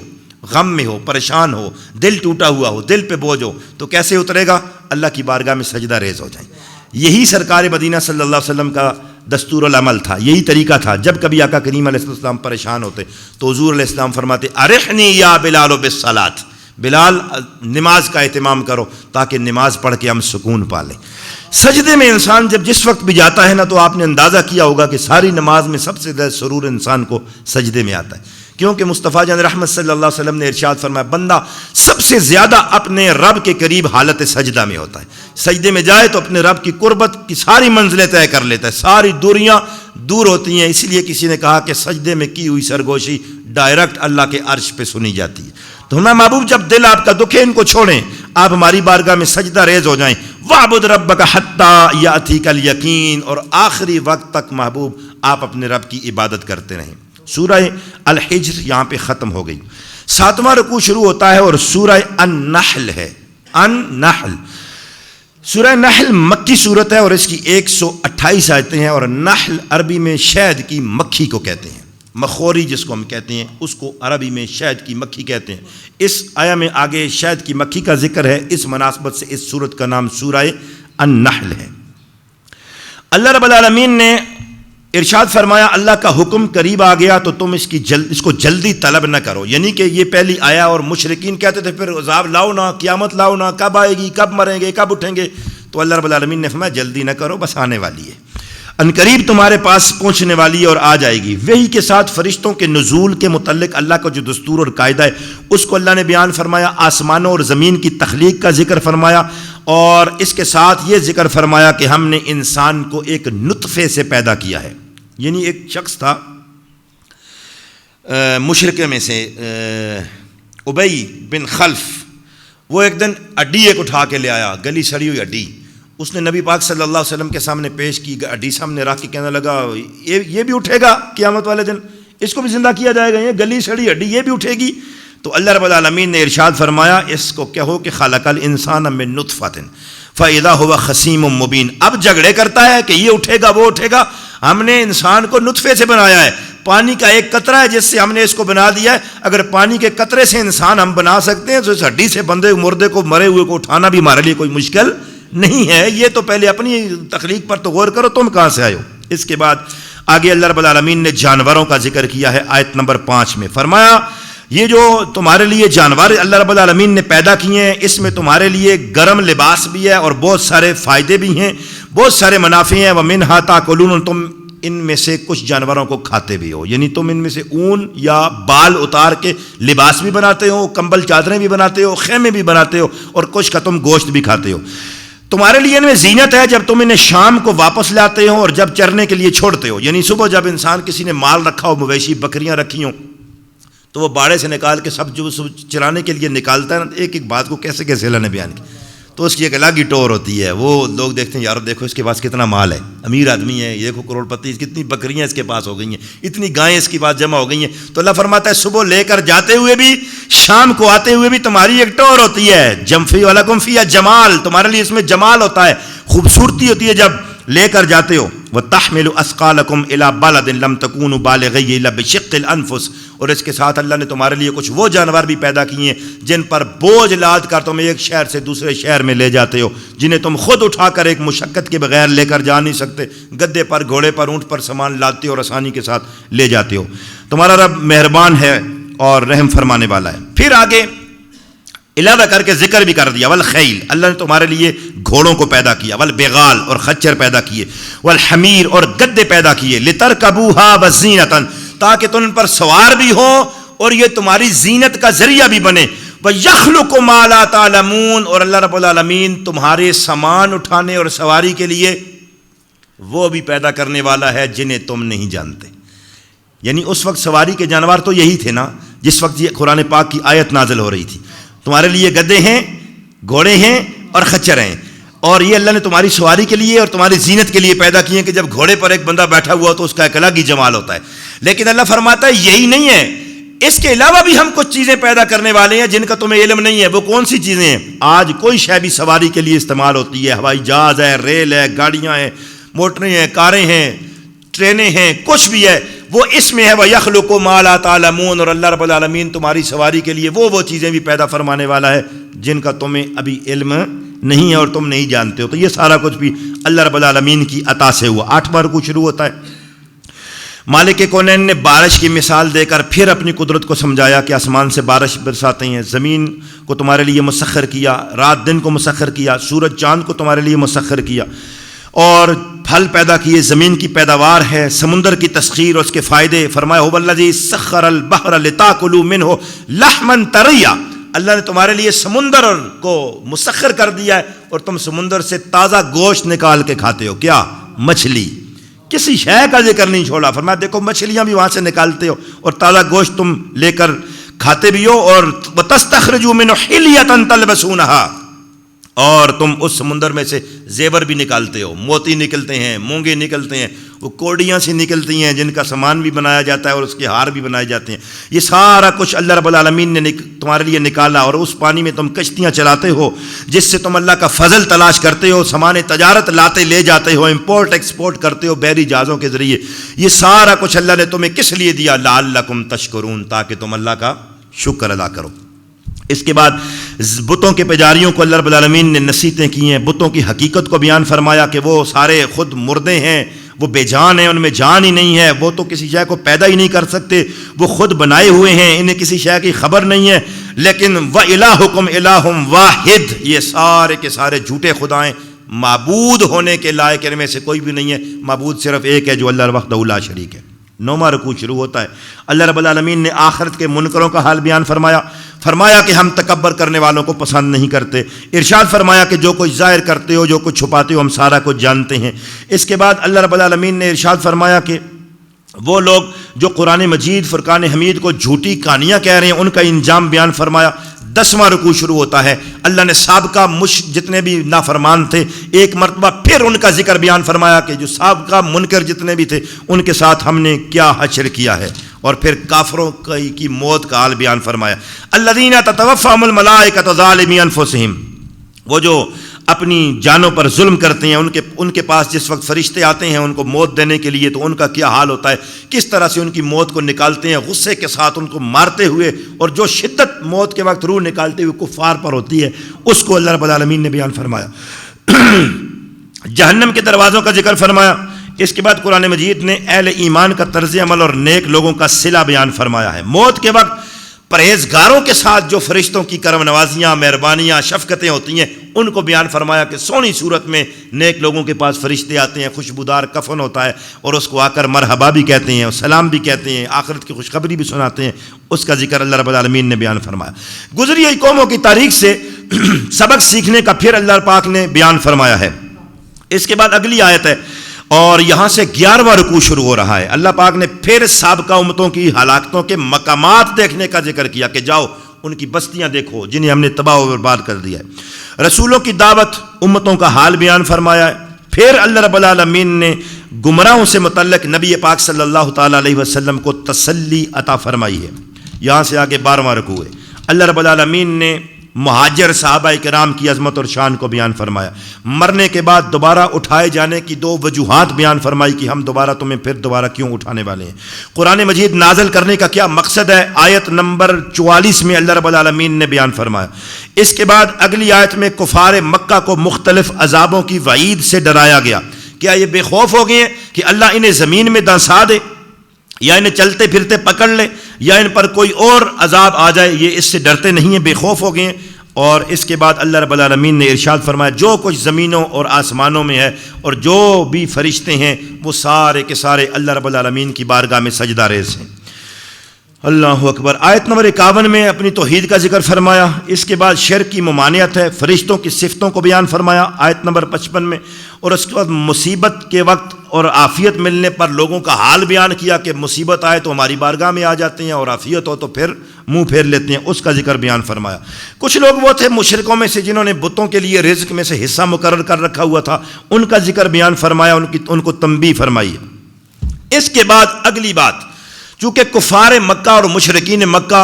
غم میں ہو, پریشان ہو, دل ٹوٹا ہوا ہو, دل پہ بوجھ ہو, تو کیسے اترے گا, اللہ کی بارگاہ میں سجدہ ریز ہو جائیں. یہی سرکار مدینہ صلی اللہ علیہ وسلم کا دستور العمل تھا, یہی طریقہ تھا. جب کبھی آقا کریم علیہ السلام پریشان ہوتے تو حضور علیہ السلام فرماتے ارحنی یا بلال بالصلاۃ, بلال نماز کا اہتمام کرو تاکہ نماز پڑھ کے ہم سکون پا لیں. سجدے میں انسان جب جس وقت بھی جاتا ہے نا, تو آپ نے اندازہ کیا ہوگا کہ ساری نماز میں سب سے زیادہ سرور انسان کو سجدے میں آتا ہے, کیونکہ مصطفیٰ جان رحمت صلی اللہ علیہ وسلم نے ارشاد فرمایا بندہ سب سے زیادہ اپنے رب کے قریب حالت سجدہ میں ہوتا ہے. سجدے میں جائے تو اپنے رب کی قربت کی ساری منزلیں طے کر لیتا ہے, ساری دوریاں دور ہوتی ہیں. اس لیے کسی نے کہا کہ سجدے میں کی ہوئی سرگوشی ڈائریکٹ اللہ کے عرش پہ سنی جاتی ہے. تو ہمیں محبوب جب دل آپ کا دکھے, ان کو چھوڑیں, آپ ہماری بارگاہ میں سجدہ ریز ہو جائیں. وَعْبُدْ رَبَّكَ حَتَّى يَأْتِيكَ الْيَقِينُ, اور آخری وقت تک محبوب آپ اپنے رب کی عبادت کرتے رہیں. سورہ الحجر یہاں پہ ختم ہو گئی. 7واں رکوع شروع ہوتا ہے اور سورہ النحل ہے. النحل, سورہ نحل مکی صورت ہے اور اس کی 128 آیتیں ہیں. اور نحل عربی میں شہد کی مکھی کو کہتے ہیں, مخوری جس کو ہم کہتے ہیں اس کو عربی میں شہد کی مکھی کہتے ہیں. اس آیا میں آگے شہد کی مکھی کا ذکر ہے, اس مناسبت سے اس سورت کا نام سورہ النحل ہے. اللہ رب العالمین نے ارشاد فرمایا اللہ کا حکم قریب آ گیا تو تم اس کو جلدی طلب نہ کرو. یعنی کہ یہ پہلی آیا, اور مشرکین کہتے تھے پھر عذاب لاؤ نا, قیامت لاؤ نا, کب آئے گی, کب مریں گے, کب اٹھیں گے. تو اللہ رب العالمین نے فرمایا جلدی نہ کرو, بس آنے والی ہے, عنقریب تمہارے پاس پہنچنے والی ہے اور آ جائے گی. وحی کے ساتھ فرشتوں کے نزول کے متعلق اللہ کا جو دستور اور قاعدہ ہے اس کو اللہ نے بیان فرمایا. آسمانوں اور زمین کی تخلیق کا ذکر فرمایا, اور اس کے ساتھ یہ ذکر فرمایا کہ ہم نے انسان کو ایک نطفے سے پیدا کیا ہے. یعنی ایک شخص تھا, مشرکے میں سے ابی بن خلف، وہ ایک دن ہڈی ایک اٹھا کے لے آیا، گلی سڑی ہوئی ہڈی، اس نے نبی پاک صلی اللہ علیہ وسلم کے سامنے پیش کی، ہڈی سامنے رکھ کے کہنے لگا یہ بھی اٹھے گا قیامت والے دن، اس کو بھی زندہ کیا جائے گا، یہ گلی سڑی ہڈی یہ بھی اٹھے گی؟ تو اللہ رب العالمین نے ارشاد فرمایا اس کو کہو کہ خلق الانسان من نطفۃ فاذا هو خصیم مبین، اب جھگڑے کرتا ہے کہ یہ اٹھے گا وہ اٹھے گا، ہم نے انسان کو نطفے سے بنایا ہے، پانی کا ایک قطرہ ہے جس سے ہم نے اس کو بنا دیا ہے، اگر پانی کے قطرے سے انسان ہم بنا سکتے ہیں تو اس ہڈی سے بندے مردے کو مرے ہوئے کو اٹھانا بھی ہمارے لیے کوئی مشکل نہیں ہے، یہ تو پہلے اپنی تخلیق پر تو غور کرو، تم کہاں سے آئے ہو؟ اس کے بعد آگے اللہ رب العالمین نے جانوروں کا ذکر کیا ہے آیت نمبر 5 میں، فرمایا یہ جو تمہارے لیے جانور اللہ رب العالمین نے پیدا کیے ہیں اس میں تمہارے لیے گرم لباس بھی ہے اور بہت سارے فائدے بھی ہیں، بہت سارے منافع ہیں، وَمِنْهَا تَأْكُلُونَ، تم ان میں سے کچھ جانوروں کو کھاتے بھی ہو، یعنی تم ان میں سے اون یا بال اتار کے لباس بھی بناتے ہو، کمبل چادریں بھی بناتے ہو، خیمے بھی بناتے ہو، اور کچھ کا تم گوشت بھی کھاتے ہو، تمہارے لیے ان میں زینت ہے جب تم انہیں شام کو واپس لاتے ہو اور جب چرنے کے لیے چھوڑتے ہو، یعنی صبح جب انسان کسی نے مال رکھا ہو، مویشی بکریاں رکھی ہوں تو وہ باڑے سے نکال کے سب جو چرانے کے لیے نکالتا ہے، ایک ایک بات کو کیسے کیسے اللہ نے بیان کی، تو اس کی ایک الگ ہی ٹور ہوتی ہے، وہ لوگ دیکھتے ہیں یار دیکھو اس کے پاس کتنا مال ہے، امیر آدمی ہے، یہ دیکھو کروڑ پتی، کتنی بکریاں اس کے پاس ہو گئی ہیں، اتنی گائیں اس کے پاس جمع ہو گئی ہیں، تو اللہ فرماتا ہے صبح لے کر جاتے ہوئے بھی شام کو آتے ہوئے بھی تمہاری ایک ٹور ہوتی ہے، جمفی ولکم فیہا جمال، تمہارے لیے اس میں جمال ہوتا ہے، خوبصورتی ہوتی ہے جب لے کر جاتے ہو، وَتَحْمِلُ أَثْقَالَكُمْ إِلَىٰ بَلَدٍ لَمْ تَكُونُوا بَالِغِيهِ إِلَّا بِشِقِّ الْأَنفُسِ، اور اس کے ساتھ اللہ نے تمہارے لیے کچھ وہ جانور بھی پیدا کیے ہیں جن پر بوجھ لاد کر تم ایک شہر سے دوسرے شہر میں لے جاتے ہو، جنہیں تم خود اٹھا کر ایک مشقت کے بغیر لے کر جا نہیں سکتے، گدے پر، گھوڑے پر، اونٹ پر سامان لاتے ہو اور آسانی کے ساتھ لے جاتے ہو، تمہارا رب مہربان ہے اور رحم فرمانے والا ہے۔ پھر آگے علاوہ کر کے ذکر بھی کر دیا، والخیل، اللہ نے تمہارے لیے گھوڑوں کو پیدا کیا، والبغال، اور خچر پیدا کیے، والحمیر، اور گدے پیدا کیے، لترکبوها وزینۃ، تاکہ تم ان پر سوار بھی ہو اور یہ تمہاری زینت کا ذریعہ بھی بنے، وَيَخْلُقُ مَا لَا تَعْلَمُونَ، اور اللہ رب العالمین تمہارے سامان اٹھانے اور سواری کے لیے وہ بھی پیدا کرنے والا ہے جنہیں تم نہیں جانتے، یعنی اس وقت سواری کے جانور تو یہی تھے نا جس وقت یہ قرآن پاک کی آیت نازل ہو رہی تھی، تمہارے لیے گدے ہیں، گھوڑے ہیں اور خچر ہیں، اور یہ اللہ نے تمہاری سواری کے لیے اور تمہاری زینت کے لیے پیدا کیے ہیں کہ جب گھوڑے پر ایک بندہ بیٹھا ہوا تو اس کا ایک الگ ہی جمال ہوتا ہے، لیکن اللہ فرماتا ہے یہی نہیں ہے، اس کے علاوہ بھی ہم کچھ چیزیں پیدا کرنے والے ہیں جن کا تمہیں علم نہیں ہے، وہ کون سی چیزیں ہیں؟ آج کوئی شے بھی سواری کے لیے استعمال ہوتی ہے، ہوائی جہاز ہے، ریل ہے، گاڑیاں ہیں، موٹریں ہیں، کاریں ہیں، ٹرینیں ہیں، کچھ بھی ہے، وہ اس میں ہے وَيَخْلُقُ مَا لَا تَعْلَمُونَ، اور اللہ رب العالمین تمہاری سواری کے لیے وہ چیزیں بھی پیدا فرمانے والا ہے جن کا تمہیں ابھی علم نہیں ہے اور تم نہیں جانتے ہو، تو یہ سارا کچھ بھی اللہ رب العالمین کی عطا سے ہوا۔ 8واں رکوع شروع ہوتا ہے، مالک کونین نے بارش کی مثال دے کر پھر اپنی قدرت کو سمجھایا کہ آسمان سے بارش برساتے ہیں، زمین کو تمہارے لیے مسخر کیا، رات دن کو مسخر کیا، سورج چاند کو تمہارے لیے مسخر کیا، اور پھل پیدا کیے، زمین کی پیداوار ہے، سمندر کی تسخیر اور اس کے فائدے، فرمایا هو الذی سخر البحر لتاکلوا منه لحما طریا، اللہ نے تمہارے لیے سمندر کو مسخر کر دیا ہے اور تم سمندر سے تازہ گوشت نکال کے کھاتے ہو، کیا؟ مچھلی، کسی شے کا ذکر نہیں چھوڑا، فرمایا دیکھو مچھلیاں بھی وہاں سے نکالتے ہو اور تازہ گوشت تم لے کر کھاتے بھی ہو، اور وتستخرجوا منه حلیۃ تلبسونها، اور تم اس سمندر میں سے زیور بھی نکالتے ہو، موتی نکلتے ہیں، مونگے نکلتے ہیں، وہ کوڑیاں سی نکلتی ہیں جن کا سامان بھی بنایا جاتا ہے اور اس کے ہار بھی بنائے جاتے ہیں، یہ سارا کچھ اللہ رب العالمین نے تمہارے لیے نکالا، اور اس پانی میں تم کشتیاں چلاتے ہو جس سے تم اللہ کا فضل تلاش کرتے ہو، سامان تجارت لاتے لے جاتے ہو، امپورٹ ایکسپورٹ کرتے ہو بحری جہازوں کے ذریعے، یہ سارا کچھ اللہ نے تمہیں کس لیے دیا؟ لعلکم تشکرون، تاکہ تم اللہ کا شکر ادا کرو۔ اس کے بعد بتوں کے پجاریوں کو اللہ رب العالمین نے نصیحتیں کی ہیں، بتوں کی حقیقت کو بیان فرمایا کہ وہ سارے خود مردے ہیں، وہ بے جان ہیں، ان میں جان ہی نہیں ہے، وہ تو کسی شے کو پیدا ہی نہیں کر سکتے، وہ خود بنائے ہوئے ہیں، انہیں کسی شے کی خبر نہیں ہے، لیکن وَإِلَٰهُكُمْ إِلَٰهٌ وَاحِدٌ، یہ سارے کے سارے جھوٹے خدائیں، معبود ہونے کے لائق ان میں سے کوئی بھی نہیں ہے، معبود صرف ایک ہے جو اللہ وحدہ لا شریک ہے۔ 9واں رکوع شروع ہوتا ہے، اللہ رب العالمین نے آخرت کے منکروں کا حال بیان فرمایا کہ ہم تکبر کرنے والوں کو پسند نہیں کرتے، ارشاد فرمایا کہ جو کچھ ظاہر کرتے ہو، جو کچھ چھپاتے ہو، ہم سارا کچھ جانتے ہیں۔ اس کے بعد اللہ رب العالمین نے ارشاد فرمایا کہ وہ لوگ جو قرآن مجید فرقان حمید کو جھوٹی کہانیاں کہہ رہے ہیں ان کا انجام بیان فرمایا۔ 10واں رکوع شروع ہوتا ہے، اللہ نے سابقہ جتنے بھی نافرمان تھے ایک مرتبہ پھر ان کا ذکر بیان فرمایا کہ جو سابقہ منکر جتنے بھی تھے ان کے ساتھ ہم نے کیا حشر کیا ہے، اور پھر کافروں کی موت کا حال بیان فرمایا۔ الذین تتوفاہم الملائکۃ ظالمی انفسہم، وہ جو اپنی جانوں پر ظلم کرتے ہیں ان کے پاس جس وقت فرشتے آتے ہیں ان کو موت دینے کے لیے تو ان کا کیا حال ہوتا ہے، کس طرح سے ان کی موت کو نکالتے ہیں غصے کے ساتھ ان کو مارتے ہوئے، اور جو شدت موت کے وقت روح نکالتے ہوئے کفار پر ہوتی ہے اس کو اللہ رب العالمین نے بیان فرمایا۔ جہنم کے دروازوں کا ذکر فرمایا۔ اس کے بعد قرآن مجید نے اہل ایمان کا طرز عمل اور نیک لوگوں کا صلہ بیان فرمایا ہے۔ موت کے وقت پرہیزگاروں کے ساتھ جو فرشتوں کی کرم نوازیاں، مہربانیاں، شفقتیں ہوتی ہیں ان کو بیان فرمایا کہ سونی صورت میں نیک لوگوں کے پاس فرشتے آتے ہیں، خوشبودار کفن ہوتا ہے اور اس کو آ کر مرحبا بھی کہتے ہیں اور سلام بھی کہتے ہیں، آخرت کی خوشخبری بھی سناتے ہیں، اس کا ذکر اللہ رب العالمین نے بیان فرمایا۔ گزری ہوئی قوموں کی تاریخ سے سبق سیکھنے کا پھر اللہ پاک نے بیان فرمایا ہے۔ اس کے بعد اگلی آیت ہے اور یہاں سے 11واں رکوع شروع ہو رہا ہے۔ اللہ پاک نے پھر سابقہ امتوں کی ہلاکتوں کے مقامات دیکھنے کا ذکر کیا کہ جاؤ ان کی بستیاں دیکھو جنہیں ہم نے تباہ و برباد کر دیا ہے۔ رسولوں کی دعوت، امتوں کا حال بیان فرمایا ہے۔ پھر اللہ رب العالمین نے گمراہوں سے متعلق نبی پاک صلی اللہ تعالیٰ علیہ وسلم کو تسلی عطا فرمائی ہے۔ یہاں سے آگے 12واں رکوع ہے۔ اللہ رب العالمین نے مہاجر صحابہ کرام کی عظمت اور شان کو بیان فرمایا۔ مرنے کے بعد دوبارہ اٹھائے جانے کی 2 وجوہات بیان فرمائی کہ ہم تمہیں پھر دوبارہ کیوں اٹھانے والے ہیں۔ قرآن مجید نازل کرنے کا کیا مقصد ہے، آیت نمبر 44 میں اللہ رب العالمین نے بیان فرمایا۔ اس کے بعد اگلی آیت میں کفار مکہ کو مختلف عذابوں کی وعید سے ڈرایا گیا۔ کیا یہ بے خوف ہو گئے ہیں کہ اللہ انہیں زمین میں دھنسا دے یا انہیں چلتے پھرتے پکڑ لے یا ان پر کوئی اور عذاب آ جائے؟ یہ اس سے ڈرتے نہیں ہیں، بے خوف ہو گئے ہیں۔ اور اس کے بعد اللہ رب العالمین نے ارشاد فرمایا جو کچھ زمینوں اور آسمانوں میں ہے اور جو بھی فرشتے ہیں وہ سارے کے سارے اللہ رب العالمین کی بارگاہ میں سجدہ ریز ہیں۔ اللہ اکبر۔ آیت نمبر 51 میں اپنی توحید کا ذکر فرمایا۔ اس کے بعد شرک کی ممانعت ہے، فرشتوں کی صفتوں کو بیان فرمایا آیت نمبر 55 میں، اور اس کے بعد مصیبت کے وقت اور عافیت ملنے پر لوگوں کا حال بیان کیا کہ مصیبت آئے تو ہماری بارگاہ میں آ جاتے ہیں اور عافیت ہو تو پھر منہ پھیر لیتے ہیں، اس کا ذکر بیان فرمایا۔ کچھ لوگ وہ تھے مشرکوں میں سے جنہوں نے بتوں کے لیے رزق میں سے حصہ مقرر کر رکھا ہوا تھا، ان کا ذکر بیان فرمایا، ان کو تنبیہ فرمائی۔ اس کے بعد اگلی بات، چونکہ کفار مکہ اور مشرکین مکہ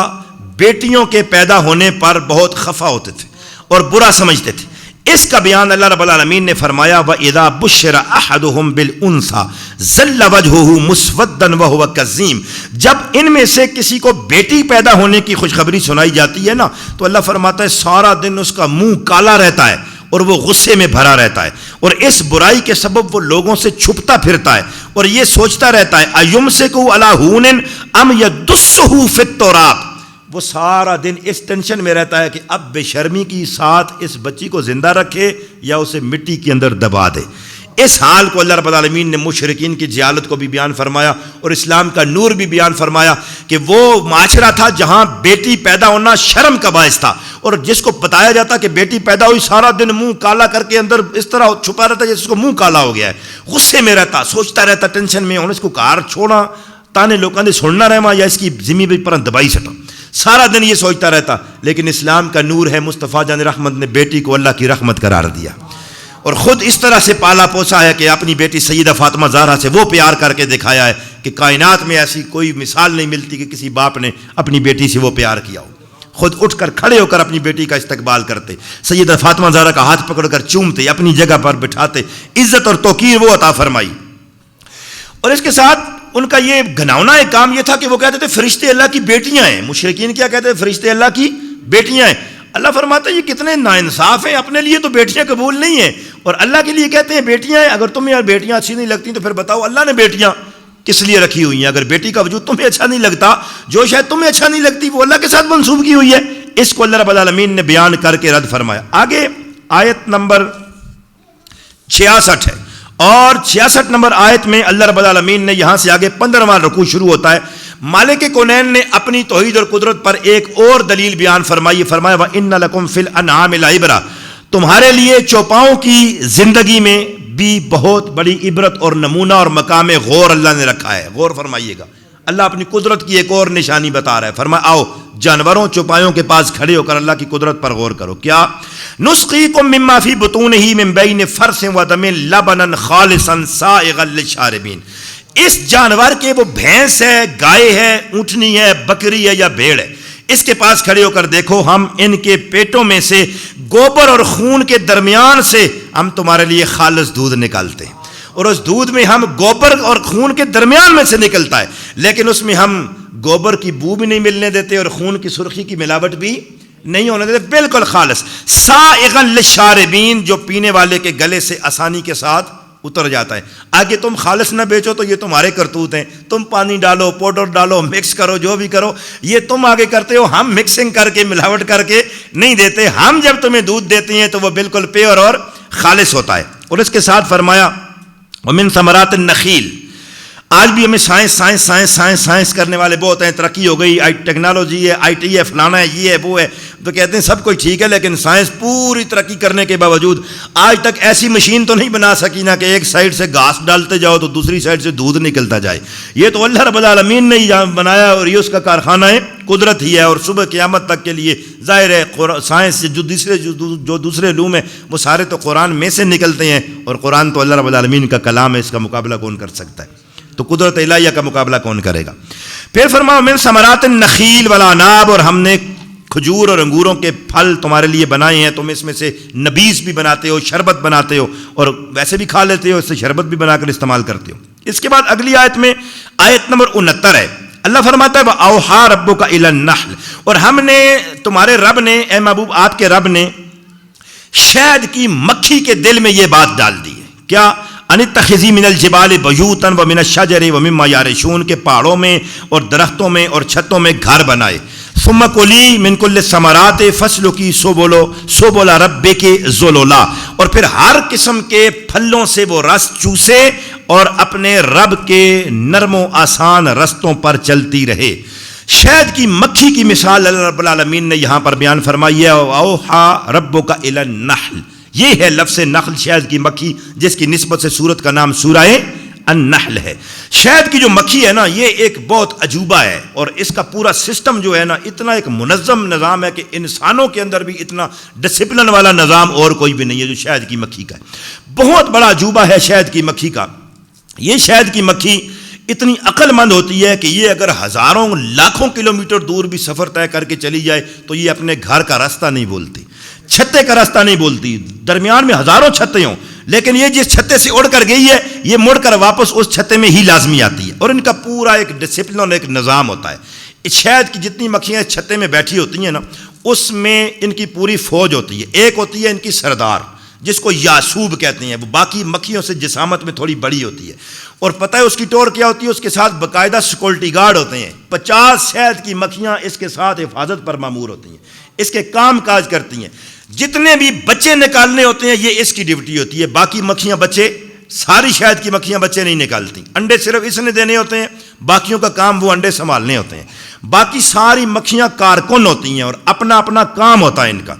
بیٹیوں کے پیدا ہونے پر بہت خفا ہوتے تھے اور برا سمجھتے تھے، اس کا بیان اللہ رب العالمین نے فرمایا وَإِذَا بُشِّرَ أَحَدُهُمْ بِالْأُنْثَى ظَلَّ وَجْهُهُ مُسْوَدًّا وَهُوَ كَظِيمٌ۔ جب ان میں سے کسی کو بیٹی پیدا ہونے کی خوشخبری سنائی جاتی ہے نا تو اللہ فرماتا ہے سارا دن اس کا منہ کالا رہتا ہے اور وہ غصے میں بھرا رہتا ہے، اور اس برائی کے سبب وہ لوگوں سے چھپتا پھرتا ہے اور یہ سوچتا رہتا ہے اَيُمْسِكُهُ عَلَىٰ هُونٍ أَمْ يَدُسُّهُ فِي التُّرَابِ۔ وہ سارا دن اس ٹینشن میں رہتا ہے کہ اب بے شرمی کی ساتھ اس بچی کو زندہ رکھے یا اسے مٹی کے اندر دبا دے۔ اس حال کو اللہ رب العالمین نے مشرکین کی جہالت کو بھی بیان فرمایا اور اسلام کا نور بھی بیان فرمایا کہ وہ معاشرہ تھا جہاں بیٹی پیدا ہونا شرم کا باعث تھا، اور جس کو بتایا جاتا کہ بیٹی پیدا ہوئی سارا دن منہ کالا کر کے اندر اس طرح چھپا رہتا جس کو منہ کالا ہو گیا ہے، غصے میں رہتا، سوچتا رہتا، ٹینشن میں، اور اس کو کار چھوڑا تانے لوگوں نے سننا رہما یا اس کی زمین بھی پر دبائی سٹا، سارا دن یہ سوچتا رہتا۔ لیکن اسلام کا نور ہے، مصطفیٰ جان رحمت نے بیٹی کو اللہ کی رحمت قرار دیا اور خود اس طرح سے پالا پوسا ہے کہ اپنی بیٹی سیدہ فاطمہ زہرا سے وہ پیار کر کے دکھایا ہے کہ کائنات میں ایسی کوئی مثال نہیں ملتی کہ کسی باپ نے اپنی بیٹی سے وہ پیار کیا ہو۔ خود اٹھ کر کھڑے ہو کر اپنی بیٹی کا استقبال کرتے، سیدہ فاطمہ زہرا کا ہاتھ پکڑ کر چومتے، اپنی جگہ پر بٹھاتے، عزت اور توقیر وہ عطا فرمائی۔ اور اس کے ساتھ ان کا یہ گھناؤنا ایک کام یہ تھا کہ وہ کہتے تھے فرشتے اللہ کی بیٹیاں ہیں۔ مشرکین کیا کہتے ہیں؟ فرشتے اللہ کی بیٹیاں ہیں۔ اللہ فرماتا ہے یہ کتنے ناانصاف ہیں، اپنے لیے تو بیٹیاں قبول نہیں ہیں اور اللہ کے لیے کہتے ہیں بیٹیاں ہیں۔ اگر تمہیں بیٹیاں اچھی نہیں لگتی تو پھر بتاؤ اللہ نے بیٹیاں کس لیے رکھی ہوئی ہیں؟ اگر بیٹی کا وجود تمہیں اچھا نہیں لگتا، جو شاید تمہیں اچھا نہیں لگتی وہ اللہ کے ساتھ منسوب کی ہوئی ہے، اس کو اللہ رب العالمین نے بیان کر کے رد فرمایا۔ آگے آیت نمبر 66 ہے اور 66 نمبر آیت میں اللہ رب العالمین نے یہاں سے آگے 15واں رکوع شروع ہوتا ہے۔ مالک کونین نے اپنی توحید اور قدرت پر ایک اور دلیل بیان فرمائی، فرمایا وَإِنَّ لَكُمْ فِي الْأَنْعَامِ لَعِبْرَةً، تمہارے لیے چوپاؤں کی زندگی میں بھی بہت بڑی عبرت اور نمونہ اور مقام غور اللہ نے رکھا ہے. غور فرمائیے گا. اللہ اپنی قدرت کی ایک اور نشانی بتا رہا ہے. فرمایا آؤ جانوروں چوپایوں کے پاس کھڑے ہو کر اللہ کی قدرت پر غور کرو. کیا نسقیکم مما فی بطونہ من بین فرث و دم لبنا خالصا سائغا للشاربین. اس جانور کے وہ بھینس ہے, گائے ہے, اونٹنی ہے, بکری ہے یا بھیڑ ہے, اس کے پاس کھڑے ہو کر دیکھو, ہم ان کے پیٹوں میں سے گوبر اور خون کے درمیان سے ہم تمہارے لیے خالص دودھ نکالتے ہیں. اور اس دودھ میں ہم گوبر اور خون کے درمیان میں سے نکلتا ہے, لیکن اس میں ہم گوبر کی بو بھی نہیں ملنے دیتے اور خون کی سرخی کی ملاوٹ بھی نہیں ہونے دیتے, بالکل خالص. سائغا للشاربین, جو پینے والے کے گلے سے آسانی کے ساتھ اتر جاتا ہے. آگے تم خالص نہ بیچو تو یہ تمہارے کرتوت ہیں, تم پانی ڈالو, پاؤڈر ڈالو, مکس کرو, جو بھی کرو یہ تم آگے کرتے ہو. ہم مکسنگ کر کے ملاوٹ کر کے نہیں دیتے, ہم جب تمہیں دودھ دیتے ہیں تو وہ بالکل پیور اور خالص ہوتا ہے. اور اس کے ساتھ فرمایا ومن ثمرات النخیل. آج بھی ہمیں science science science science science کرنے والے بہت ہیں, ترقی ہو گئی, ٹیکنالوجی ہے, آئی ٹی ہے, فلانا ہے, یہ ہے, وہ ہے, تو کہتے ہیں سب کچھ ٹھیک ہے, لیکن سائنس پوری ترقی کرنے کے باوجود آج تک ایسی مشین تو نہیں بنا سکی نا کہ ایک سائڈ سے گھاس ڈالتے جاؤ تو دوسری سائڈ سے دودھ نکلتا جائے. یہ تو اللہ رب العالمین نے ہی بنایا اور یہ اس کا کارخانہ ہے, قدرت ہی ہے. اور صبح قیامت تک کے لیے ظاہر ہے سائنس جو دوسرے علوم ہیں وہ سارے تو قرآن میں سے نکلتے ہیں, اور قرآن تو اللہ رب العالمین کا کلام ہے, اس کا مقابلہ کون کر سکتا ہے؟ تو قدرت الہیہ کا مقابلہ کون کرے گا؟ پھر فرمایا من ثمرات النخیل والعناب, اور ہم نے کھجور اور انگوروں کے پھل تمہارے لیے بنائے ہیں, تم اس میں سے نبیذ بھی بناتے ہو, شربت بناتے ہو, اور ویسے بھی کھا لیتے ہو, اس سے شربت بھی بنا کر استعمال کرتے ہو. اس کے بعد اگلی آیت میں آیت نمبر 69 ہے, اللہ فرماتا ہے وَأَوْحَىٰ رَبُّكَ إِلَى النَّحْلِ, اور ہم نے تمہارے رب نے, اے محبوب آپ کے رب نے شہد کی مکھی کے دل میں یہ بات ڈال دی ہے. کیا؟ ان اتخذی من الجبال بیوتا ومن الشجر ومما یعرشون, کے پہاڑوں میں اور درختوں میں اور چھتوں میں گھر بنائے. ثم کلی من کل الثمرات فاسلکی سبل ربک ذللا, اور پھر ہر قسم کے پھلوں سے وہ رس چوسے اور اپنے رب کے نرم و آسان رستوں پر چلتی رہے. شہد کی مکھی کی مثال اللہ رب العالمین نے یہاں پر بیان فرمائی ہے. اوحیٰ ربک الی النحل, یہ ہے لفظ نخل, شہد کی مکھی, جس کی نسبت سے سورت کا نام سورہ النحل ہے. شہد کی جو مکھی ہے نا, یہ ایک بہت عجوبہ ہے, اور اس کا پورا سسٹم جو ہے نا اتنا ایک منظم نظام ہے کہ انسانوں کے اندر بھی اتنا ڈسپلن والا نظام اور کوئی بھی نہیں ہے جو شہد کی مکھی کا ہے. بہت بڑا عجوبہ ہے شہد کی مکھی کا. یہ شہد کی مکھی اتنی عقل مند ہوتی ہے کہ یہ اگر ہزاروں لاکھوں کلومیٹر دور بھی سفر طے کر کے چلی جائے تو یہ اپنے گھر کا راستہ نہیں بولتی, چھتے کا راستہ نہیں بولتی, درمیان میں ہزاروں چھتے ہوں, لیکن یہ جس چھتے سے اڑ کر گئی ہے یہ مڑ کر واپس اس چھتے میں ہی لازمی آتی ہے. اور ان کا پورا ایک ڈسپلن, ایک نظام ہوتا ہے. شہد کی جتنی مکھیاں چھتے میں بیٹھی ہوتی ہیں نا, اس میں ان کی پوری فوج ہوتی ہے. ایک ہوتی ہے ان کی سردار, جس کو یاسوب کہتے ہیں, وہ باقی مکھیوں سے جسامت میں تھوڑی بڑی ہوتی ہے. اور پتہ ہے اس کی ٹور کیا ہوتی ہے؟ اس کے ساتھ باقاعدہ سیکورٹی گارڈ ہوتے ہیں. 50 شہد کی مکھیاں اس کے ساتھ حفاظت پر مامور ہوتی ہیں, اس کے کام کاج کرتی ہیں. جتنے بھی بچے نکالنے ہوتے ہیں یہ اس کی ڈیوٹی ہوتی ہے. باقی مکھیاں بچے, ساری شہد کی مکھیاں بچے نہیں نکالتی. انڈے صرف اس نے دینے ہوتے ہیں, باقیوں کا کام وہ انڈے سنبھالنے ہوتے ہیں. باقی ساری مکھیاں کارکن ہوتی ہیں اور اپنا اپنا کام ہوتا ہے ان کا.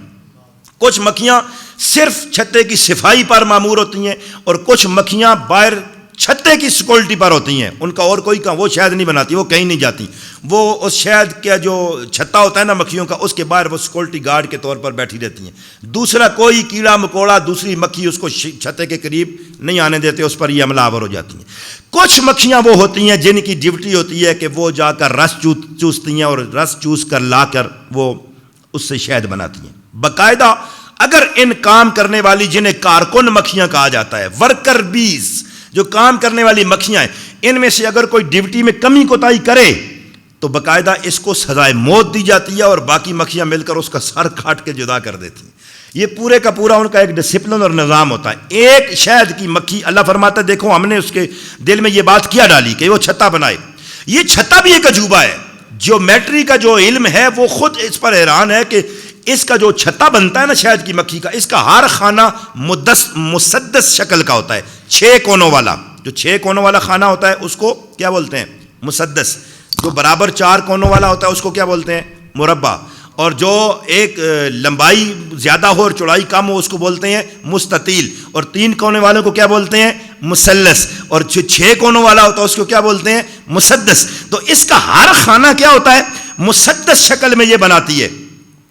کچھ مکھیاں صرف چھتے کی صفائی پر مامور ہوتی ہیں, اور کچھ مکھیاں باہر چھتے کی سیکورٹی پر ہوتی ہیں. ان کا اور کوئی کام, وہ شہد نہیں بناتی, وہ کہیں نہیں جاتی. وہ اس شہد کا جو چھتا ہوتا ہے نا مکھیوں کا, اس کے باہر وہ سیکورٹی گارڈ کے طور پر بیٹھی رہتی ہیں. دوسرا کوئی کیڑا مکوڑا, دوسری مکھی اس کو چھتے کے قریب نہیں آنے دیتے, اس پر یہ عملہ آور ہو جاتی ہیں. کچھ مکھیاں وہ ہوتی ہیں جن کی ڈیوٹی ہوتی ہے کہ وہ جا کر رس چوستی ہیں, اور رس چوس کر لا کر وہ اس سے شہد بناتی ہیں. باقاعدہ اگر ان کام کرنے والی, جنہیں کارکن مکھیاں کہا جاتا ہے, ورکر بیز, جو کام کرنے والی مکھیاں ہیں, ان میں سے اگر کوئی ڈیوٹی میں کمی کوتاہی کرے تو باقاعدہ اس کو سزائے موت دی جاتی ہے, اور باقی مکھیاں مل کر اس کا سر کاٹ کے جدا کر دیتی ہیں. یہ پورے کا پورا ان کا ایک ڈسپلن اور نظام ہوتا ہے. ایک شہد کی مکھی, اللہ فرماتا ہے دیکھو ہم نے اس کے دل میں یہ بات کیا ڈالی کہ وہ چھتا بنائے. یہ چھتا بھی ایک عجوبہ ہے. جیومیٹری کا جو علم ہے وہ خود اس پر حیران ہے کہ اس کا جو چھتا بنتا ہے نا شہد کی مکھی کا, اس کا ہر خانہ مسدس شکل کا ہوتا ہے, 6 کونوں والا. جو 6 کونوں والا خانہ ہوتا ہے اس کو کیا بولتے ہیں؟ مسدس. جو برابر 4 کونوں والا ہوتا ہے اس کو کیا بولتے ہیں؟ مربع. اور جو ایک لمبائی زیادہ ہو اور چوڑائی کم ہو اس کو بولتے ہیں مستطیل, اور 3 کونے والوں کو کیا بولتے ہیں مثلث, اور جو 6 کونوں والا ہوتا ہے اس کو کیا بولتے ہیں مسدس. تو اس کا ہر خانہ کیا ہوتا ہے مسدس شکل میں یہ بناتی ہے.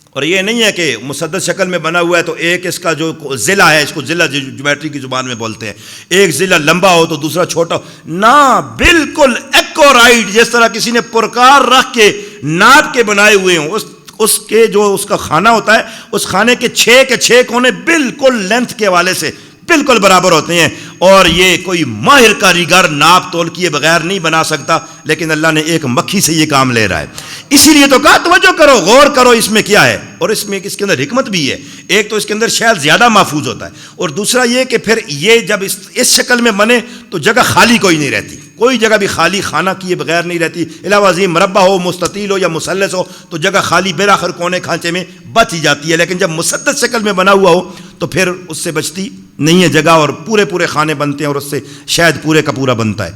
اور یہ نہیں ہے کہ مسدس شکل میں بنا ہوا ہے تو ایک اس کا جو ضلع ہے, اس کو ضلع جیومیٹری کی زبان میں بولتے ہیں, ایک ضلع لمبا ہو تو دوسرا چھوٹا ہو, نہ بالکل ایکورائٹ جس طرح کسی نے پرکار رکھ کے ناپ کے بنائے ہوئے ہوں. اس کے جو اس کا خانہ ہوتا ہے اس خانے کے 6 کونے بالکل لینتھ کے حوالے سے بالکل برابر ہوتے ہیں, اور یہ کوئی ماہر کاریگر ناپ تول کیے بغیر نہیں بنا سکتا, لیکن اللہ نے ایک مکھی سے یہ کام لے رہا ہے. اسی لیے تو کہا توجہ کرو, غور کرو اس میں کیا ہے, اور اس میں اس کے اندر حکمت بھی ہے. ایک تو اس کے اندر شاید زیادہ محفوظ ہوتا ہے, اور دوسرا یہ کہ پھر یہ جب اس شکل میں بنے تو جگہ خالی کوئی نہیں رہتی, کوئی جگہ بھی خالی خانہ کیے بغیر نہیں رہتی. علاوہ ازیں مربع ہو مستطیل ہو یا مثلث ہو تو جگہ خالی بالآخر کونے کھانچے میں بچ ہی جاتی ہے, لیکن جب مسدس شکل میں بنا ہوا ہو تو پھر اس سے بچتی نہیں ہے جگہ, اور پورے خانے بنتے ہیں اور اس سے شاید پورے کا پورا بنتا ہے.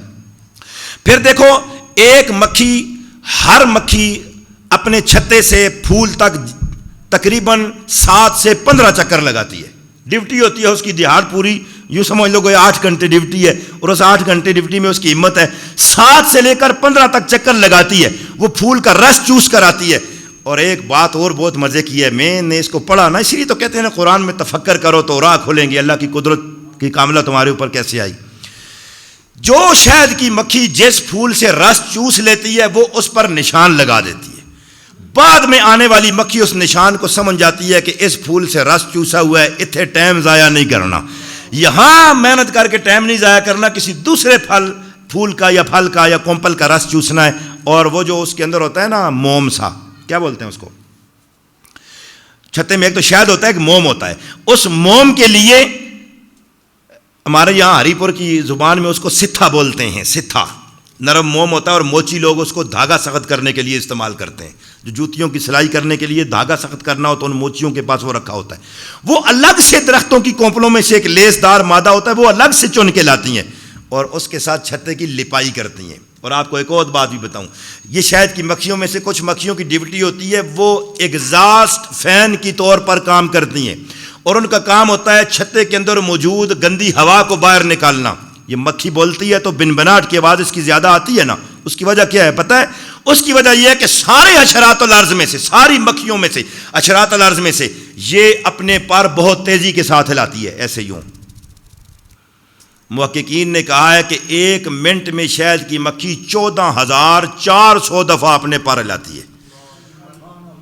پھر دیکھو ایک مکھی, ہر مکھی اپنے چھتے سے پھول تک تقریباً 7 سے 15 چکر لگاتی ہے. ڈیوٹی ہوتی ہے اس کی دہاڑ پوری, یوں سمجھ لو کہ 8 گھنٹے ڈیوٹی ہے, اور اس 8 گھنٹے ڈیوٹی میں اس کی ہمت ہے 7 سے لے کر 15 تک چکر لگاتی ہے, وہ پھول کا رس چوس کر آتی ہے. اور ایک بات اور بہت مزے کی ہے, میں نے اس کو پڑھا نا, اسی لیے تو کہتے ہیں نا قرآن میں تفکر کرو تو راہ کھولیں گے, اللہ کی قدرت کی کاملہ تمہارے اوپر کیسے آئی. جو شہد کی مکھی جس پھول سے رس چوس لیتی ہے وہ اس پر نشان لگا دیتی ہے. بعد میں آنے والی مکھی اس نشان کو سمجھ جاتی ہے کہ اس پھول سے رس چوسا ہوا ہے, اتنے ٹائم ضائع نہیں کرنا, یہاں محنت کر کے ٹائم نہیں ضائع کرنا, کسی دوسرے پھول کا یا پھل کا یا کومپل کا رس چوسنا ہے. اور وہ جو اس کے اندر ہوتا ہے نا موم سا, کیا بولتے ہیں اس کو, چھتے میں ایک تو شہد ہوتا ہے, ایک موم ہوتا ہے. اس موم کے لیے ہمارے یہاں ہری پور کی زبان میں اس کو ستھا بولتے ہیں. ستھا نرم موم ہوتا ہے, اور موچی لوگ اس کو دھاگا سخت کرنے کے لیے استعمال کرتے ہیں. جو جوتیوں کی سلائی کرنے کے لیے دھاگا سخت کرنا ہو تو ان موچیوں کے پاس وہ رکھا ہوتا ہے. وہ الگ سے درختوں کی کونپلوں میں سے ایک لیس دار مادہ ہوتا ہے, وہ الگ سے چن کے لاتی ہیں اور اس کے ساتھ چھتے کی لپائی کرتی ہیں. اور آپ کو ایک اور بات بھی بتاؤں, یہ شہد کی مکھیوں میں سے کچھ مکھیوں کی ڈیوٹی ہوتی ہے, وہ ایگزاسٹ فین کی طور پر کام کرتی ہیں, اور ان کا کام ہوتا ہے چھتے کے اندر موجود گندی ہوا کو باہر نکالنا. یہ مکھی بولتی ہے تو بن بناٹ کی آواز اس کی زیادہ آتی ہے نا, اس کی وجہ کیا ہے پتہ ہے؟ اس کی وجہ یہ ہے کہ سارے حشرات الارض میں سے, ساری مکھیوں میں سے, حشرات الارض میں سے یہ اپنے پر بہت تیزی کے ساتھ ہلاتی ہے, ایسے یوں. محققین نے کہا ہے کہ 1 منٹ میں شہد کی مکھی 14,400 دفعہ اپنے پر ہلاتی ہے,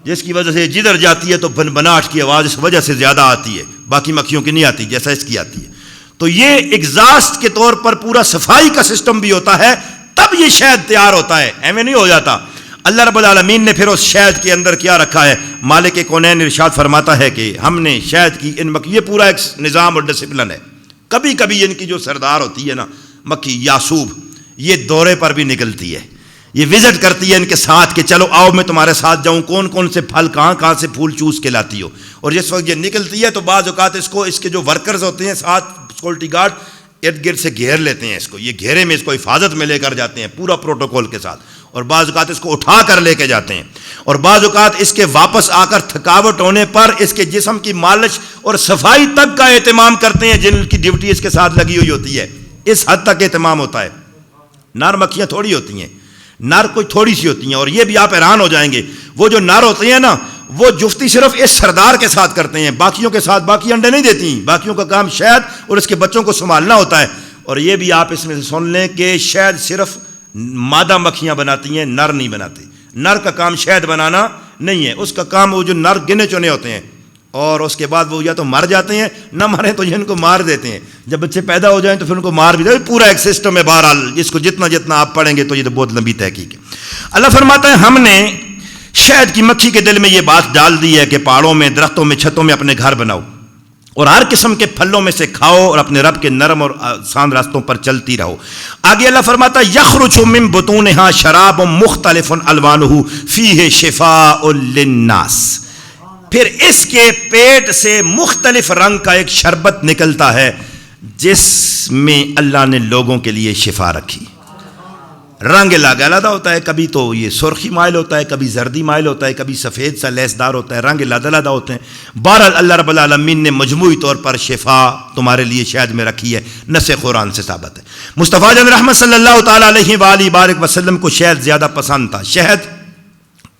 جس کی وجہ سے جدھر جاتی ہے تو بن بناٹ کی آواز اس وجہ سے زیادہ آتی ہے, باقی مکھیوں کی نہیں آتی جیسا اس کی آتی ہے. تو یہ ایگزاسٹ کے طور پر پورا صفائی کا سسٹم بھی ہوتا ہے, تب یہ شہد تیار ہوتا ہے, ایویں نہیں ہو جاتا. اللہ رب العالمین نے پھر اس شہد کے اندر کیا رکھا ہے, مالک کونین ارشاد فرماتا ہے کہ ہم نے شہد کی ان مکھی, یہ پورا ایک نظام اور ڈسپلن ہے. کبھی کبھی ان کی جو سردار ہوتی ہے نا مکھی یاسوب, یہ دورے پر بھی نکلتی ہے, یہ وزٹ کرتی ہے ان کے ساتھ کہ چلو آؤ میں تمہارے ساتھ جاؤں, کون کون سے پھل کہاں سے پھول چوس کے لاتی ہو. اور جس وقت یہ نکلتی ہے تو بعض اوقات اس کے جو ورکرز ہوتے ہیں ساتھ سیکورٹی گارڈ ارد گرد سے گھیر لیتے ہیں اس کو, یہ گھیرے میں اس کو حفاظت میں لے کر جاتے ہیں پورا پروٹوکول کے ساتھ, اور بعض اوقات اس کو اٹھا کر لے کے جاتے ہیں, اور بعض اوقات اس کے واپس آ کر تھکاوٹ ہونے پر اس کے جسم کی مالش اور صفائی تک کا اہتمام کرتے ہیں, جن کی ڈیوٹی اس کے ساتھ لگی ہوئی ہوتی ہے. اس حد تک اہتمام ہوتا ہے. نر مکھیاں تھوڑی ہوتی ہیں, نر کوئی تھوڑی سی ہوتی ہیں, اور یہ بھی آپ حیران ہو جائیں گے, وہ جو نر ہوتے ہیں نا وہ جفتی صرف اس سردار کے ساتھ کرتے ہیں, باقیوں کے ساتھ باقی انڈے نہیں دیتی, باقیوں کا کام شہد اور اس کے بچوں کو سنبھالنا ہوتا ہے. اور یہ بھی آپ اس میں سے سن لیں کہ شہد صرف مادہ مکھیاں بناتی ہیں, نر نہیں بناتے. نر کا کام شہد بنانا نہیں ہے, اس کا کام وہ جو نر گنے چنے ہوتے ہیں, اور اس کے بعد وہ یا تو مر جاتے ہیں, نہ مریں تو ان کو مار دیتے ہیں, جب بچے پیدا ہو جائیں تو پھر ان کو مار بھی دیتے. پورا ایک سسٹم ہے. بہرحال اس کو جتنا آپ پڑھیں گے تو یہ تو بہت لمبی تحقیق ہے. اللہ فرماتا ہے ہم نے شہد کی مکھی کے دل میں یہ بات ڈال دی ہے کہ پہاڑوں میں, درختوں میں, چھتوں میں اپنے گھر بناؤ, اور ہر قسم کے پھلوں میں سے کھاؤ, اور اپنے رب کے نرم اور آسان راستوں پر چلتی رہو. آگے اللہ فرماتا ہے یخرج من بطونها شراب مختلف الوانہ فیہ شفاء للناس. پھر اس کے پیٹ سے مختلف رنگ کا ایک شربت نکلتا ہے جس میں اللہ نے لوگوں کے لیے شفا رکھی. رنگ علیحدہ ہوتا ہے، کبھی تو یہ سرخی مائل ہوتا ہے، کبھی زردی مائل ہوتا ہے، کبھی سفید سا لیسدار ہوتا ہے، رنگ علیحدہ ہوتے ہیں. بہرحال اللہ رب العالمین نے مجموعی طور پر شفا تمہارے لیے شہد میں رکھی ہے، نص قرآن سے ثابت ہے. مصطفیٰ جان رحمت صلی اللہ تعالیٰ علیہ وآلہ بارک وسلم کو شہد زیادہ پسند تھا. شہد،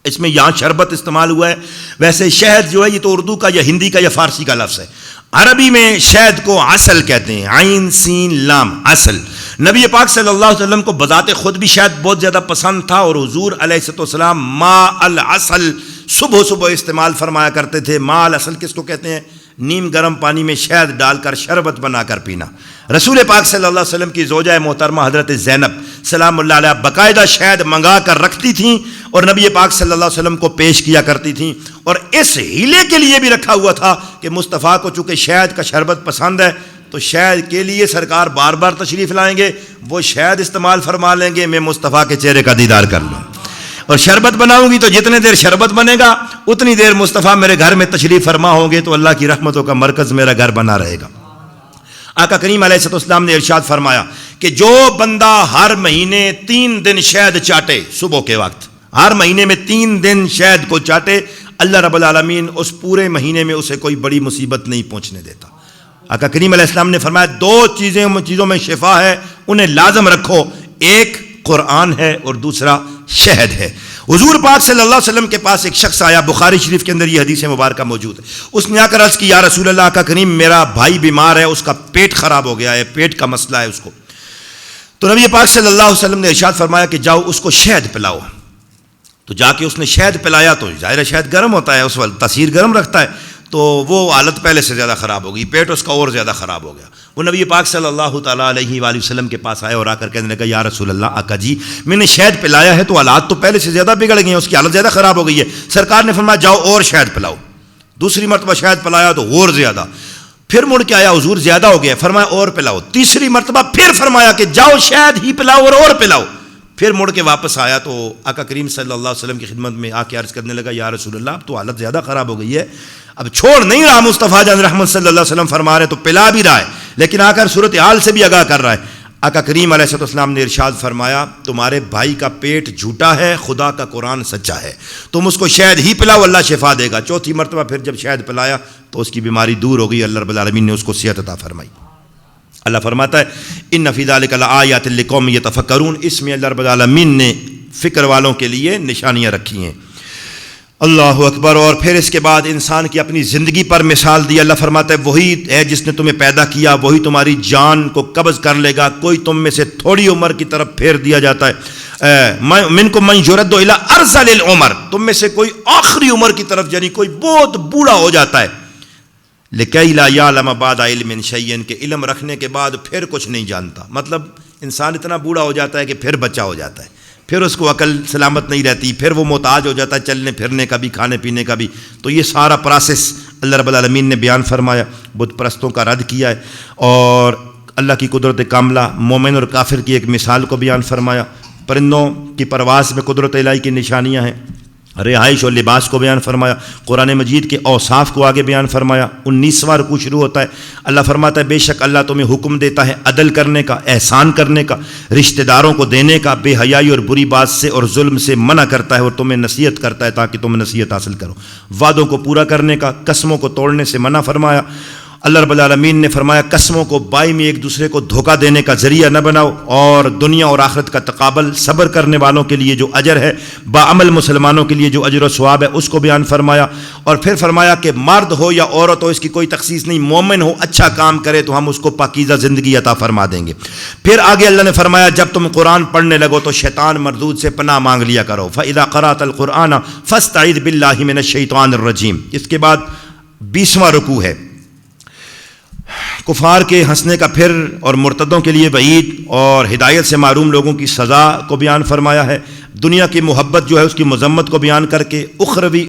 اس میں یہاں شربت استعمال ہوا ہے، ویسے شہد جو ہے یہ تو اردو کا یا ہندی کا یا فارسی کا لفظ ہے. عربی میں شہد کو عسل کہتے ہیں، عین سین لام، عسل. نبی پاک صلی اللہ علیہ وسلم کو بذات خود بھی شہد بہت زیادہ پسند تھا، اور حضور علیہ السلام ماء العسل صبح صبح استعمال فرمایا کرتے تھے. ماء العسل کس کو کہتے ہیں؟ نیم گرم پانی میں شہد ڈال کر شربت بنا کر پینا. رسول پاک صلی اللہ علیہ وسلم کی زوجہ محترمہ حضرت زینب سلام اللہ علیہ باقاعدہ شہد منگا کر رکھتی تھیں اور نبی پاک صلی اللہ علیہ وسلم کو پیش کیا کرتی تھیں، اور اس ہیلے کے لیے بھی رکھا ہوا تھا کہ مصطفیٰ کو چونکہ شہد کا شربت پسند ہے تو شہد کے لیے سرکار بار بار تشریف لائیں گے، وہ شہد استعمال فرما لیں گے، میں مصطفیٰ کے چہرے کا دیدار کر لوں. اور شربت بناؤں گی تو جتنے دیر شربت بنے گا اتنی دیر مصطفیٰ میرے گھر میں تشریف فرما ہوں گے، تو اللہ کی رحمتوں کا مرکز میرا گھر بنا رہے گا. آقا کریم علیہ السلام نے ارشاد فرمایا کہ جو بندہ ہر مہینے 3 دن شہد چاٹے، صبح کے وقت ہر مہینے میں 3 دن شہد کو چاٹے، اللہ رب العالمین اس پورے مہینے میں اسے کوئی بڑی مصیبت نہیں پہنچنے دیتا. آقا کریم علیہ السلام نے فرمایا 2 چیزوں میں شفا ہے، انہیں لازم رکھو، ایک قرآن ہے اور دوسرا شہد ہے. حضور پاک صلی اللہ علیہ وسلم کے پاس ایک شخص آیا، بخاری شریف کے اندر یہ حدیث مبارکہ موجود ہے. اس نے آ کر عرض کی، یا رسول اللہ، آقا کریم میرا بھائی بیمار ہے، اس کا پیٹ خراب ہو گیا ہے، پیٹ کا مسئلہ ہے اس کو. تو نبی پاک صلی اللہ علیہ وسلم نے ارشاد فرمایا کہ جاؤ اس کو شہد پلاؤ. تو جا کے اس نے شہد پلایا، تو ظاہر شہد گرم ہوتا ہے، اس وقت تاثیر گرم رکھتا ہے، تو وہ حالت پہلے سے زیادہ خراب ہو گئی، پیٹ اس کا اور زیادہ خراب ہو گیا. وہ نبی پاک صلی اللہ تعالیٰ علیہ وآلہ وسلم کے پاس آئے اور آ کر کہنے لگا، یا رسول اللہ، آقا جی میں نے شہد پلایا ہے تو حالات تو پہلے سے زیادہ بگڑ گئے ہیں، اس کی حالت زیادہ خراب ہو گئی ہے. سرکار نے فرمایا جاؤ اور شہد پلاؤ. دوسری مرتبہ شہد پلایا تو اور زیادہ. پھر مڑ کے آیا، حضور زیادہ ہو گیا، فرمایا اور پلاؤ. تیسری مرتبہ پھر فرمایا کہ جاؤ شہد ہی پلاؤ اور پلاؤ. پھر مڑ کے واپس آیا تو آقا کریم صلی اللہ علیہ وسلم کی خدمت میں آ کے عرض کرنے لگا، یا رسول اللہ اب تو حالت زیادہ خراب ہو گئی ہے، اب چھوڑ نہیں رہا مصطفیٰ جان رحمت صلی اللہ علیہ وسلم فرما رہے تو پلا بھی رہا ہے، لیکن آ کر صورتحال سے بھی آگاہ کر رہا ہے. آقا کریم علیہ السلام نے ارشاد فرمایا، تمہارے بھائی کا پیٹ جھوٹا ہے، خدا کا قرآن سچا ہے، تم اس کو شہد ہی پلاؤ، اللہ شفا دے گا. چوتھی مرتبہ پھر جب شہد پلایا تو اس کی بیماری دور ہو گئی، اللہ رب العالمین نے اس کو صحت عطا فرمائی. اللہ فرماتا ہے ان فی ذلک لآیات لقوم یتفکرون، اس میں اللہ رب العالمین نے فکر والوں کے لیے نشانیاں رکھی ہیں. اللہ اکبر. اور پھر اس کے بعد انسان کی اپنی زندگی پر مثال دی. اللہ فرماتا ہے وہی ہے جس نے تمہیں پیدا کیا، وہی تمہاری جان کو قبض کر لے گا. کوئی تم میں سے تھوڑی عمر کی طرف پھیر دیا جاتا ہے، منکم من یرد الی ارذل العمر، تم میں سے کوئی آخری عمر کی طرف، یعنی کوئی بہت بوڑھا ہو جاتا ہے. لکی لا یعلم بعد علم شیئا، کہ علم رکھنے کے بعد پھر کچھ نہیں جانتا. مطلب انسان اتنا بوڑھا ہو جاتا ہے کہ پھر بچہ ہو جاتا ہے، پھر اس کو عقل سلامت نہیں رہتی، پھر وہ محتاج ہو جاتا ہے چلنے پھرنے کا بھی، کھانے پینے کا بھی. تو یہ سارا پروسیس اللہ رب العالمین نے بیان فرمایا، بت پرستوں کا رد کیا ہے، اور اللہ کی قدرت کاملہ مومن اور کافر کی ایک مثال کو بیان فرمایا. پرندوں کی پرواز میں قدرت الہی کی نشانیاں ہیں، رہائش اور لباس کو بیان فرمایا، قرآن مجید کے اوصاف کو آگے بیان فرمایا. 19واں رکوع شروع ہوتا ہے، اللہ فرماتا ہے بے شک اللہ تمہیں حکم دیتا ہے عدل کرنے کا، احسان کرنے کا، رشتہ داروں کو دینے کا، بے حیائی اور بری بات سے اور ظلم سے منع کرتا ہے، اور تمہیں نصیحت کرتا ہے تاکہ تم نصیحت حاصل کرو. وعدوں کو پورا کرنے کا، قسموں کو توڑنے سے منع فرمایا. اللہ رب العالمین نے فرمایا قسموں کو بائی میں ایک دوسرے کو دھوکہ دینے کا ذریعہ نہ بناؤ، اور دنیا اور آخرت کا تقابل، صبر کرنے والوں کے لیے جو اجر ہے، باعمل مسلمانوں کے لیے جو اجر و ثواب ہے اس کو بیان فرمایا. اور پھر فرمایا کہ مرد ہو یا عورت ہو، اس کی کوئی تخصیص نہیں، مومن ہو اچھا کام کرے تو ہم اس کو پاکیزہ زندگی عطا فرما دیں گے. پھر آگے اللہ نے فرمایا جب تم قرآن پڑھنے لگو تو شیطان مردود سے پناہ مانگ لیا کرو. فَإِذَا قَرَأْتَ الْقُرْآنَ فَاسْتَعِذْ بِاللَّهِ مِنَ الشَّيْطَانِ الرَّجِيمِ. اس کے بعد 20واں رکوع ہے، کفار کے ہنسنے کا پھر اور مرتدوں کے لیے وعید اور ہدایت سے محروم لوگوں کی سزا کو بیان فرمایا ہے. دنیا کی محبت جو ہے اس کی مذمت کو بیان کر کے اخروی